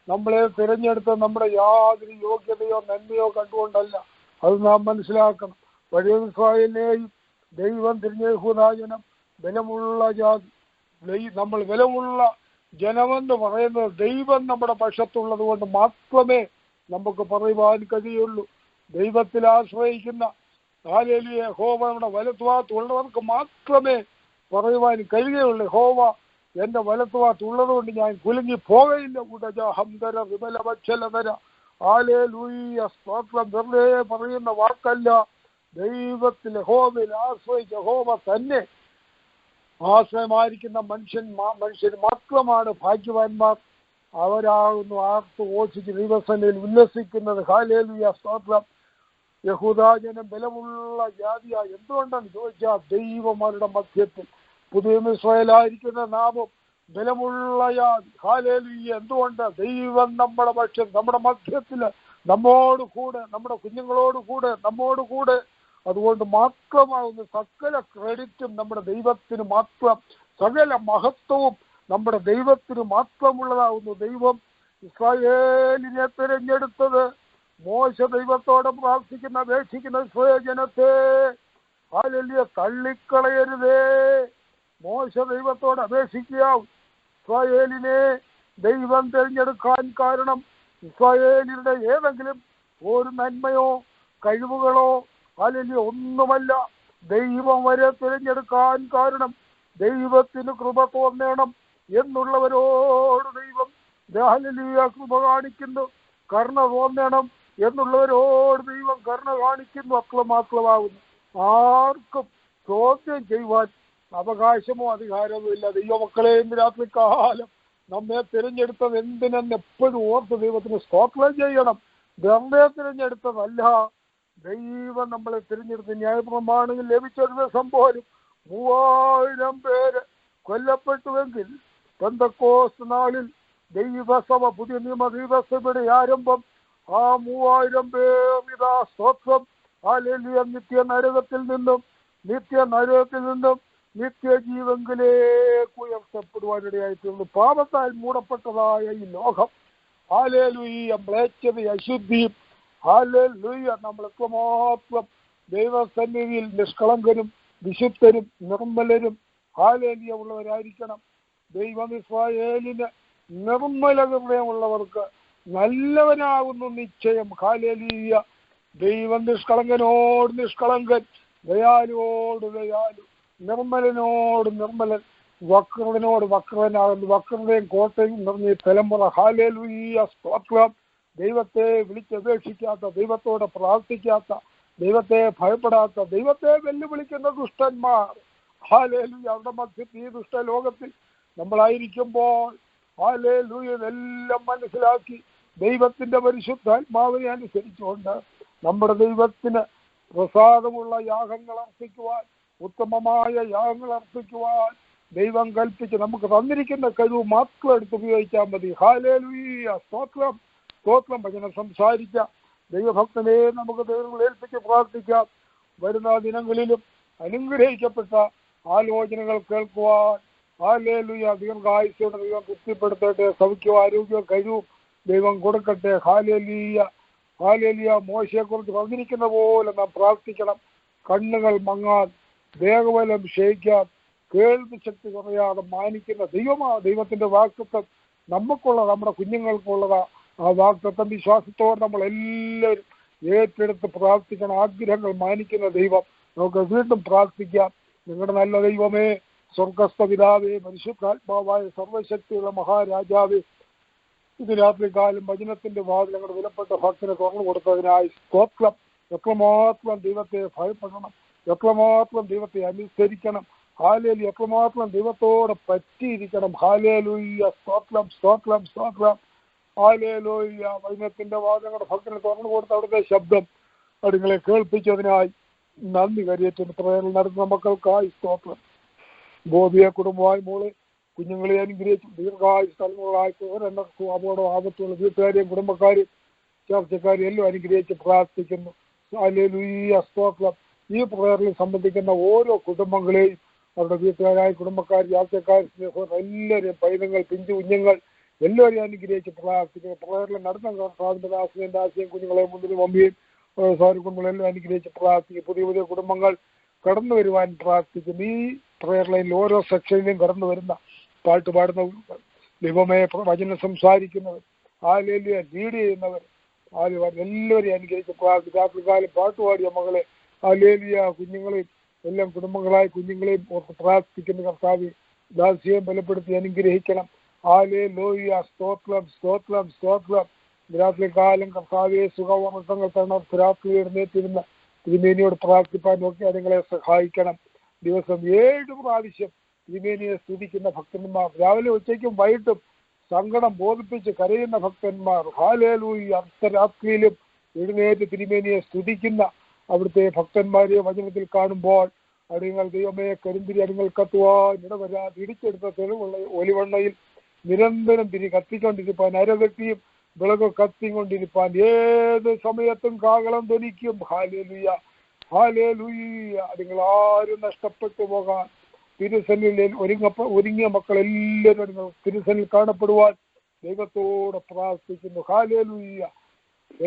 Speaker 2: നമ്മളെ തിരഞ്ഞെടുത്ത നമ്മുടെ യാതൊരു യോഗ്യതയോ നന്മയോ കണ്ടുകൊണ്ടല്ല. അത് നാം മനസ്സിലാക്കണം. പഴയ ഇസ്രായേലിനെയും ദൈവം തിരിഞ്ഞ യഹൂദാജനം ബലമുള്ള ജാതി. നമ്മൾ ബലമുള്ള ജനമെന്ന് പറയുന്നത് ദൈവം നമ്മുടെ പക്ഷത്തുള്ളത് കൊണ്ട് മാത്രമേ നമുക്ക് പറയുവാൻ കഴിയുള്ളൂ. ദൈവത്തിൽ ആശ്രയിക്കുന്ന ഹല്ലേലൂയ യഹോവ നമ്മുടെ വലത്തുഭാഗത്തുള്ളവർക്ക് മാത്രമേ പറയുവാൻ കഴിയുകയുള്ളൂ. യഹോവ എന്റെ വലത്തുഭാഗത്തുള്ളത് കൊണ്ട് ഞാൻ കുലുങ്ങി പോകയില്ല. ഉടജഹംതര വിമലവക്ഷലതര. ഹല്ലേലൂയ സ്തോത്രം. വെറുതെ പറയുന്ന വാക്കല്ല. ദൈവത്തിൽ യഹോവയിൽ ആശ്രയിച്ച യഹോവ തന്നെ ആശ്രയമായിരിക്കുന്ന മനുഷ്യർ മാത്രമാണ് ഭാഗ്യവാന്മാർ. അവരാകുന്നു ആർത്ത് ഘോഷിച്ച് ദൈവസന്നിധിയിൽ ഉല്ലസിക്കുന്നത്. ഹല്ലേലൂയ സ്തോത്രം. യഹൂദാജനം ബലമുള്ള ജാതിയാ. എന്തുകൊണ്ടാണ് ചോദിച്ചാൽ ദൈവം അവരുടെ മധ്യത്തിൽ. പുതിയ ഇസ്രായേലായിരിക്കുന്ന നാമം ബലമുള്ള ജാതി. ഹല്ലേലൂയ. എന്തുകൊണ്ട്? ദൈവം നമ്മുടെ പക്ഷം, നമ്മുടെ മധ്യത്തിൽ, നമ്മോട് കൂടെ, നമ്മുടെ കുഞ്ഞുങ്ങളോട് കൂടെ, നമ്മോട് കൂടെ. അതുകൊണ്ട് മാത്രമാകുന്ന സകല ക്രെഡിറ്റും നമ്മുടെ ദൈവത്തിന് മാത്രം, സകല മഹത്വവും നമ്മുടെ ദൈവത്തിന് മാത്രമുള്ളതാകുന്നു. ദൈവം ഇസ്രായേലിനെ തിരഞ്ഞെടുത്തത് മോശ ദൈവത്തോടെ പ്രാർത്ഥിക്കുന്ന അപേക്ഷിക്കുന്ന ഇസ്രായേൽ ജനത്തെ ഹല്ലേലൂയ തള്ളിക്കളയരുതേ. മോശ ദൈവത്തോട് അപേക്ഷിക്കുകയാവും. ഇസ്രായേലിനെ ദൈവം തിരഞ്ഞെടുക്കാൻ കാരണം ഇസ്രായേലിന്റെ ഏതെങ്കിലും ഒരു നന്മയോ കഴിവുകളോ അല്ലെങ്കിൽ ഒന്നുമല്ല. ദൈവം വരെ തിരഞ്ഞെടുക്കാൻ കാരണം ദൈവത്തിന് കൃപ തോന്നണം എന്നുള്ളവരോട് ദൈവം കൃപ കാണിക്കുന്നു. കരുണ തോന്നണം എന്നുള്ളവരോട് ദൈവം കരുണ കാണിക്കുന്നു. അക്രമാക്രമാകുന്നു. ആർക്കും ചോദ്യം ചെയ്യുവാൻ അവകാശമോ അധികാരമോ ഇല്ല. ദൈവമക്കളെ ഇന്ന് രാത്രികാലം നമ്മെ തിരഞ്ഞെടുത്തത് എന്തിനെന്ന് എപ്പോഴും ഓർത്ത് ദൈവത്തിന് സ്തോത്രം ചെയ്യണം. വെറുതെ തിരഞ്ഞെടുത്തതല്ല. ദൈവം നമ്മളെ തിരഞ്ഞെടുത്ത് ന്യായപ്രമാണങ്ങൾ ലഭിച്ചൊരു ദിവസം പോലും 3000 പേര് കൊല്ലപ്പെട്ടുവെങ്കിൽ പെന്തക്കോസ്ത് നാളിൽ ദൈവസഭ, പുതിയ നിയമ ദൈവസഭയുടെ ആരംഭം, ആ 3000 പേർ ഇതാ സ്തോത്രം ഹല്ലേലൂയ നിത്യനരകത്തിൽ നിന്നും നിത്യജീവങ്കിലേക്ക് ഉയർത്തപ്പെടുവാനിടയായിട്ടുണ്ട്. പാപത്താൽ മൂടപ്പെട്ടതായ ഈ ലോകം, ഹല്ലേലൂയ മ്ലേച്ഛത, അശുദ്ധിയും, ഹല്ലേലൂയ നമ്മൾ എത്രമാത്രം ദൈവസന്നിധിയിൽ നിഷ്കളങ്കരും വിശുദ്ധരും നിർമ്മലരും ഹല്ലേലൂയ ഉള്ളവരായിരിക്കണം. ദൈവം ഇസ്രായേലിന് നിർമ്മല ഹൃദയമുള്ളവർക്ക് നല്ലവനാകുന്നു നിശ്ചയം. ഹല്ലേലൂയ. ദൈവം നിഷ്കളങ്കനോട് നിഷ്കളങ്കൻ, ദയാലുവോട് ദയാലു, നിർമ്മലനോട് നിർമ്മലൻ, വക്രനോട് വക്രനാകുന്നു. വക്രതയും കോട്ടയും നിറഞ്ഞ തലമുറ. ഹല്ലേലൂയ സ്തോത്രം. ദൈവത്തെ വിളിച്ചപേക്ഷിക്കാത്ത, ദൈവത്തോട് പ്രാർത്ഥിക്കാത്ത, ദൈവത്തെ ഭയപ്പെടാത്ത, ദൈവത്തെ വെല്ലുവിളിക്കുന്ന ദുഷ്ടന്മാർ, ഹല്ലേലൂയ, അവരുടെ മധ്യത്തിൽ ഈ ദുഷ്ടലോകത്തിൽ നമ്മളായിരിക്കുമ്പോൾ ഹല്ലേലൂയ ഇതെല്ലാം മനസ്സിലാക്കി ദൈവത്തിന്റെ പരിശുദ്ധാത്മാവിനെ അനുസരിച്ചുകൊണ്ട് നമ്മുടെ ദൈവത്തിന് പ്രസാദമുള്ള യാഗങ്ങൾ അർപ്പിക്കുവാൻ, ഉത്തമമായ യാഗങ്ങൾ അർപ്പിക്കുവാൻ ദൈവം കൽപ്പിച്ച് നമുക്ക് തന്നിരിക്കുന്ന കഴിവ് മാത്രം എടുത്ത് ഉപയോഗിച്ചാൽ മതി. ഹല്ലേലൂയ സ്തോത്രം സ്തോത്രം. വചനം സംസാരിച്ച ദൈവഭക്തനെ നമുക്ക് ദൈവങ്ങൾ ഏൽപ്പിച്ച് പ്രാർത്ഥിക്കാം. വരുന്ന ദിനങ്ങളിലും അനുഗ്രഹിക്കപ്പെട്ട ആലോചനകൾ കേൾക്കുവാൻ ഹല്ലേലൂയ ദീർഘായുസ്സോടെ ദൈവം തൃപ്തിപ്പെടുത്തട്ടെ. സൗഖ്യവും ആരോഗ്യവും കഴിവും ദൈവം കൊടുക്കട്ടെ. Hallelujah hallelujah. മോശയെക്കുറിച്ച് പറഞ്ഞിരിക്കുന്ന പോലെ നാം പ്രാർത്ഥിക്കണം. കണ്ണുകൾ മങ്ങാൻ, ദേഹബലം ക്ഷയിക്കാൻ, കേൾവി ശക്തി കുറയാതെ മാനിക്കുന്ന ദൈവത്തിന്റെ വാക്തത്വം നമുക്കുള്ള, നമ്മുടെ കുഞ്ഞുങ്ങൾക്കുള്ളതാ. ആ വാക്തത്വം വിശ്വാസത്തോടെ നമ്മൾ എല്ലാവരും ഏറ്റെടുത്ത് പ്രാർത്ഥിക്കണം. ആഗ്രഹങ്ങൾ മാനിക്കുന്ന ദൈവം. നമുക്ക് വീണ്ടും പ്രാർത്ഥിക്കാം. നിങ്ങളുടെ നല്ല ദൈവമേ, സ്വർഗസ്ഥ പിതാവേ, പരിശുദ്ധാത്മാവായ സർവശക്തിയുള്ള മഹാരാജാവേ, ഇത് രാത്രികാലം വചനത്തിന്റെ വാതിൽ ഞങ്ങളുടെ വിലപ്പെട്ട ഭക്തനെ തുറന്നു കൊടുത്തതിനായി സ്തോത്രം. എത്രമാത്രം ദൈവത്തെ ഭയപ്പെടണം, എത്രമാത്രം ദൈവത്തെ അനുസരിക്കണം, ഹല്ലേലൂയ, എത്രമാത്രം ദൈവത്തോടെ പറ്റിയിരിക്കണം. ഹല്ലേലൂയ സ്തോത്രം സ്തോത്രം സ്തോത്രം. ഹല്ലേലൂയ. വചനത്തിന്റെ വാതിൽ ഞങ്ങളുടെ ഭക്തനെ തുറന്നു കൊടുത്ത അവിടുത്തെ ശബ്ദം നിങ്ങളെ കേൾപ്പിച്ചതിനായി നന്ദി കരയേറ്റുന്നു. പ്രേരണ നടത്തുന്ന മക്കൾക്കായി സ്തോത്രം. ബോധിയ കുടുംബമായി മോളെ കുഞ്ഞുങ്ങളെ അനുഗ്രഹിച്ചു ദീർഘായുസ് തലമുറകളായി അപകടം ആപത്തുള്ള വീട്ടുകാരെയും കുടുംബക്കാരെയും ചർച്ചക്കാരെയും എല്ലാം അനുഗ്രഹിച്ച് പ്രാർത്ഥിക്കുന്നു. ഹല്ലേലൂയ സ്തോത്രം. ഈ പ്രേരണയിൽ സംബന്ധിക്കുന്ന ഓരോ കുടുംബങ്ങളെയും അവരുടെ വീട്ടുകാരായ കുടുംബക്കാർ, യാത്രക്കാർ, എല്ലാവരെയും, പൈതങ്ങൾ, പിഞ്ചു കുഞ്ഞുങ്ങൾ എല്ലാവരെയും അനുഗ്രഹിച്ച് പ്രാർത്ഥിക്കുന്നു. പ്രേരണയിൽ നടന്ന ദാസിനെയും ദാസിയെയും കുഞ്ഞുങ്ങളെയും മുന്നിലും അമ്മയും കുടുംബങ്ങളെല്ലാം അനുഗ്രഹിച്ച് പ്രാർത്ഥിക്കും. പുതിയ പുതിയ കുടുംബങ്ങൾ കടന്നു വരുവാൻ പ്രാർത്ഥിക്കുന്നു. ഈ പ്രയർ ലൈനിൽ ഓരോ സെക്ഷനിലും കടന്നു വരുന്ന പാട്ട് പാടുന്ന ദൈവമേ, വചനം സംസാരിക്കുന്നവർ, ഹല്ലേലൂയ ലീഡ് ചെയ്യുന്നവർ, എല്ലാവരെയും അനുഗ്രഹിച്ച് പ്രാർത്ഥിക്കും. രാത്രികാലം പാട്ടുപാടിയ മകളെ, ഹല്ലേലൂയ കുഞ്ഞുങ്ങളെയും എല്ലാം കുടുംബങ്ങളായ കുഞ്ഞുങ്ങളെയും ഓർത്ത് പ്രാർത്ഥിക്കുന്ന കർത്താവേ, ദാസിയെയും ബലപ്പെടുത്തി അനുഗ്രഹിക്കണം. ഹല്ലേലൂയ സ്തോത്രം സ്തോത്രം സ്തോത്രം. രാത്രികാലം കർത്താവെ സുഖവർത്തങ്ങൾ തരണം. രാത്രി എഴുന്നേറ്റിരുന്ന തിരുമേനിയോട് പ്രാർത്ഥിപ്പാനും ഒക്കെ അതുങ്ങളെ സഹായിക്കണം. ദിവസം 7 പ്രാവശ്യം തിരുമേനിയെ സ്തുതിക്കുന്ന ഭക്തന്മാർ, രാവിലെ ഉച്ചയ്ക്കും വൈകിട്ടും സങ്കടം ബോധിപ്പിച്ച് കരയുന്ന ഭക്തന്മാർ, ഹല്ലേലൂയ അർദ്ധരാത്രിയിലും എഴുന്നേറ്റ് തിരുമേനിയെ സ്തുതിക്കുന്ന അവിടുത്തെ ഭക്തന്മാരെ വചനത്തിൽ കാണുമ്പോൾ അടിയങ്ങൾ ദൈവമേ കരിന്തിരി അടിങ്ങൾ കത്തുവാൻ ഇടവരാതെ ഇടിച്ചെടുത്ത തെളിവുള്ള ഒലിവെണ്ണയിൽ നിരന്തരം കത്തിക്കൊണ്ടിരിപ്പാൻ, അരവ്യക്തിയും വിളക് കത്തിക്കൊണ്ടിരിപ്പാൻ, ഏത് സമയത്തും കാഹളം ധ്വനിക്കും. Hallelujah hallelujah. നിങ്ങൾ ആരും നഷ്ടപ്പെട്ടു പോകാൻ തിരുസന്നിധിയിൽ ഒരുങ്ങിയ മക്കൾ എല്ലാവരും തിരുസന്നിൽ കാണപ്പെടുവാൻ ദൈവത്തോടെ പ്രാർത്ഥിക്കുന്നു. ഹല്ലേലൂയ.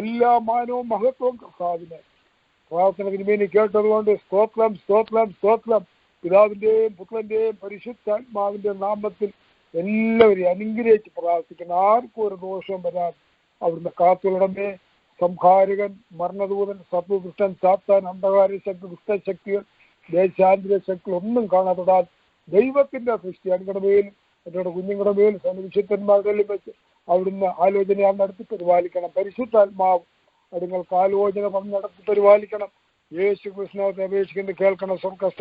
Speaker 2: എല്ലാ മാനവും മഹത്വവും കർത്താവിനെ. പ്രാർത്ഥന തിരുമേനി കേട്ടതുകൊണ്ട് സ്തോത്രം സ്തോത്രം സ്തോത്രം. പിതാവിന്റെയും പുത്രന്റെയും പരിശുദ്ധാത്മാവിന്റെ നാമത്തിൽ എല്ലാവരെയും അനുഗ്രഹിച്ച് പ്രാർത്ഥിക്കണം. ആർക്കും ഒരു ദോഷവും വരാതെ അവിടുന്ന് കാത്തുടമേ. സംഹാരകൻ, മരണദൂതൻ, സത്വദുഷ്ടൻ, സാത്താൻ, അന്ധകാര ശക്തി, ദുഷ്ടശക്തികൾ, ദേശാന്തര ശക്തികൾ ഒന്നും കാണാതൊടാൻ ദൈവത്തിന്റെ സൃഷ്ടി ഞങ്ങളുടെ മേലും എന്നോട് കുഞ്ഞുങ്ങളുടെ മേലും വിശുദ്ധന്മാരുടെയും വെച്ച് അവിടുന്ന് ആലോചന നടത്തി പരിപാലിക്കണം. പരിശുദ്ധാത്മാവ് അതുങ്ങൾക്ക് ആലോചന പറഞ്ഞ് നടത്തി പരിപാലിക്കണം. യേശു കൃഷ്ണത്തെ അപേക്ഷിക്കുന്നത് കേൾക്കണം. സ്വർഗ്ഗസ്ഥ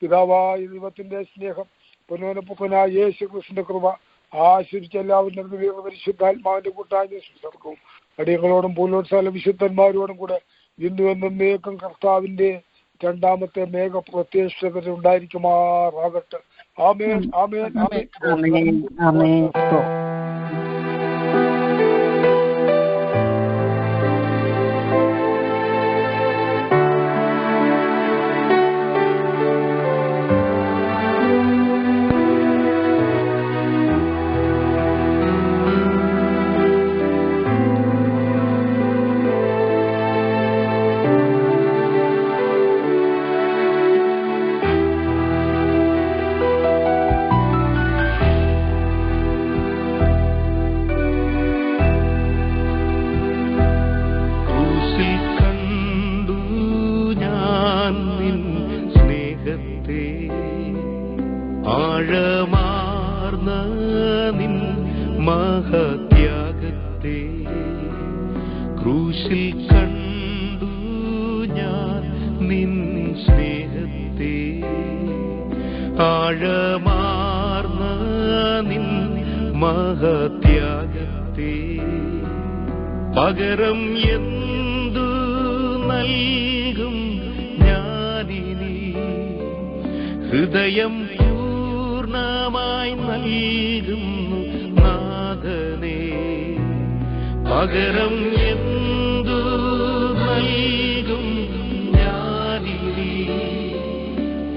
Speaker 2: പിതാവായ ദൈവത്തിന്റെ സ്നേഹം, പുനഃപുത്രനായ യേശു കൃഷ്ണന്റെ കൃപ ആശ്രയിച്ച് എല്ലാവരും പരിശുദ്ധാത്മാവിന്റെ കൂട്ടായ സ്വർഗവും അടിയങ്ങളോടും പൂലോത്സവ വിശുദ്ധന്മാരോടും കൂടെ ഇന്നും എന്നേക്കും കർത്താവിന്റെ രണ്ടാമത്തെ മേഘ പ്രത്യക്ഷത ഉണ്ടായിരിക്കുമാറാകട്ടെ. ആമേൻ, ആമേൻ, ആമേൻ.
Speaker 6: പകരം എന്തു നൽകും ഞാനിനി, ഹൃദയം പൂർണ്ണമായി നൽകുന്നു നാഥനേ. പകരം എന്തു നൽകും ഞാനിനി,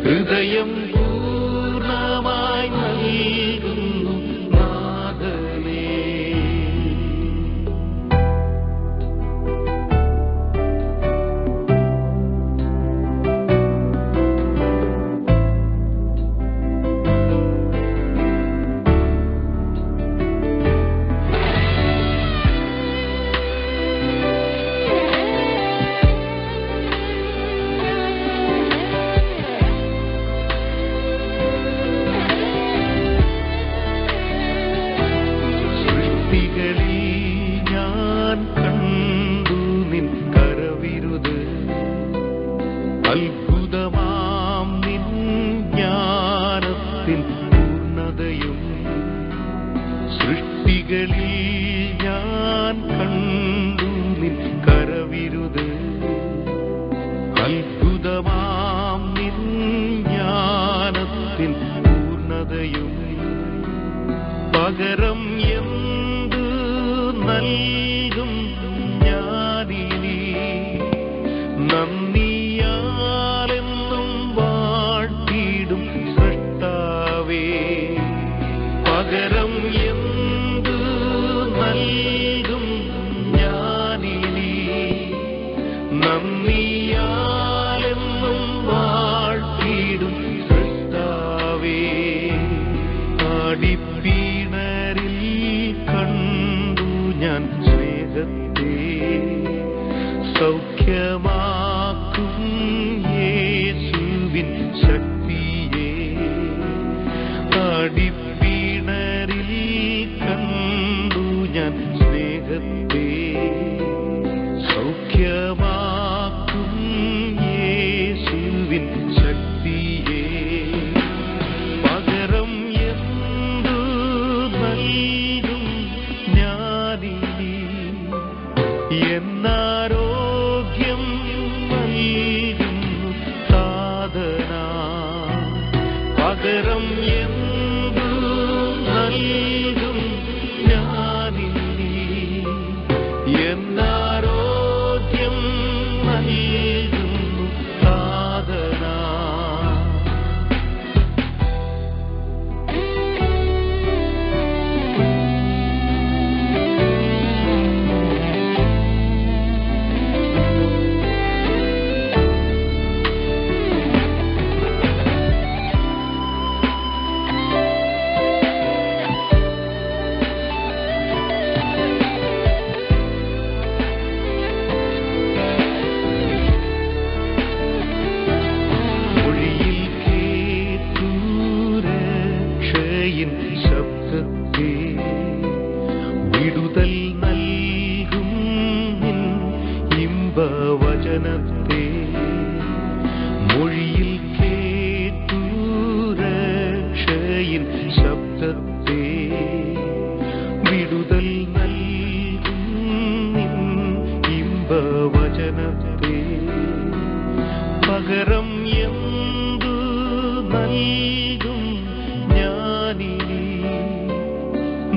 Speaker 6: ഹൃദയം പൂർണ്ണമായി നൽകുന്നു നാഥനേ. പകരം എന്തു നൽകും ഞാനിനി, നന്ദിയാലെന്നും വാഴ്ത്തിടും സൃഷ്ടാവേ. പകരം എന്തു നൽകും ഞാനിനി, നന്ദിയാലെന്നും വാഴ്ത്തിടും സൃഷ്ടാവേ. അടിപ്പീണരിൽ കണ്ടു ഞാൻ സ്നേഹത്തെ, സൗഖ്യമാക്കും യേശുവിൻ ശക്തിയെ. അടിപ്പീണരിൽ കണ്ടു ഞാൻ സ്നേഹത്തെ, സൗഖ്യമാക്കും യേശുവിൻ ശക്തിയെ. പകരം എന്തു നൽകും ഞാനിനി, എന്നാരോഗ്യം നൽകുന്നു സാധന. പകരം എന്തു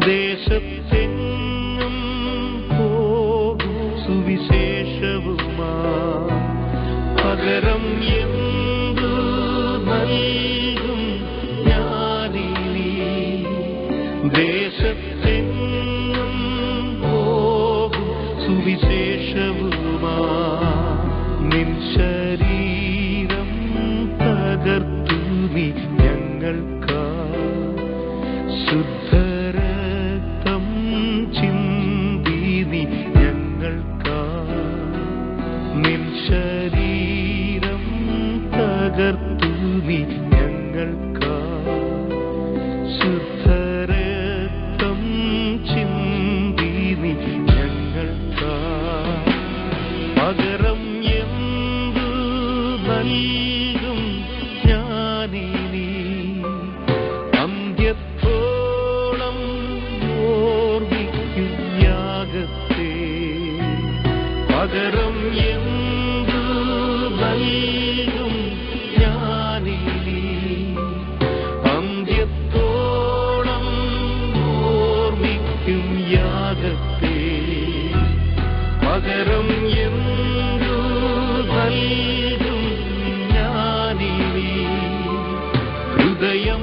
Speaker 6: ദേശത്തെങ്ങും പോകും സുവിശേഷവുമാ പകരം എന്തു നൽകും ഞാനിനി ദേശത്തെങ്ങും പോകും സുവിശേഷവുമാ നിൻ ശരീരം തകർത്തു നീ ഞങ്ങൾക്കാ ശുദ്ധരക്തം ചിന്തി നീ ഞങ്ങൾക്കാ നിൻ ശരീരം തകർത്തു നീ ഞങ്ങൾക്കാ ശുദ്ധരക്തം ചിന്തി നീ ഞങ്ങൾക്കാ പകരം എന്തു നൽകും ഞാനിനി അന്ത്യത്തോളം ഓർമ്മിക്കും യാഗത്തെ പകരം എന്തു നൽകും ഞാനിനി അന്ത്യത്തോളം ഓർമ്മിക്കും യാഗത്തെ പകരം എന്തു നൽകും ഞാനിനി ഹൃദയം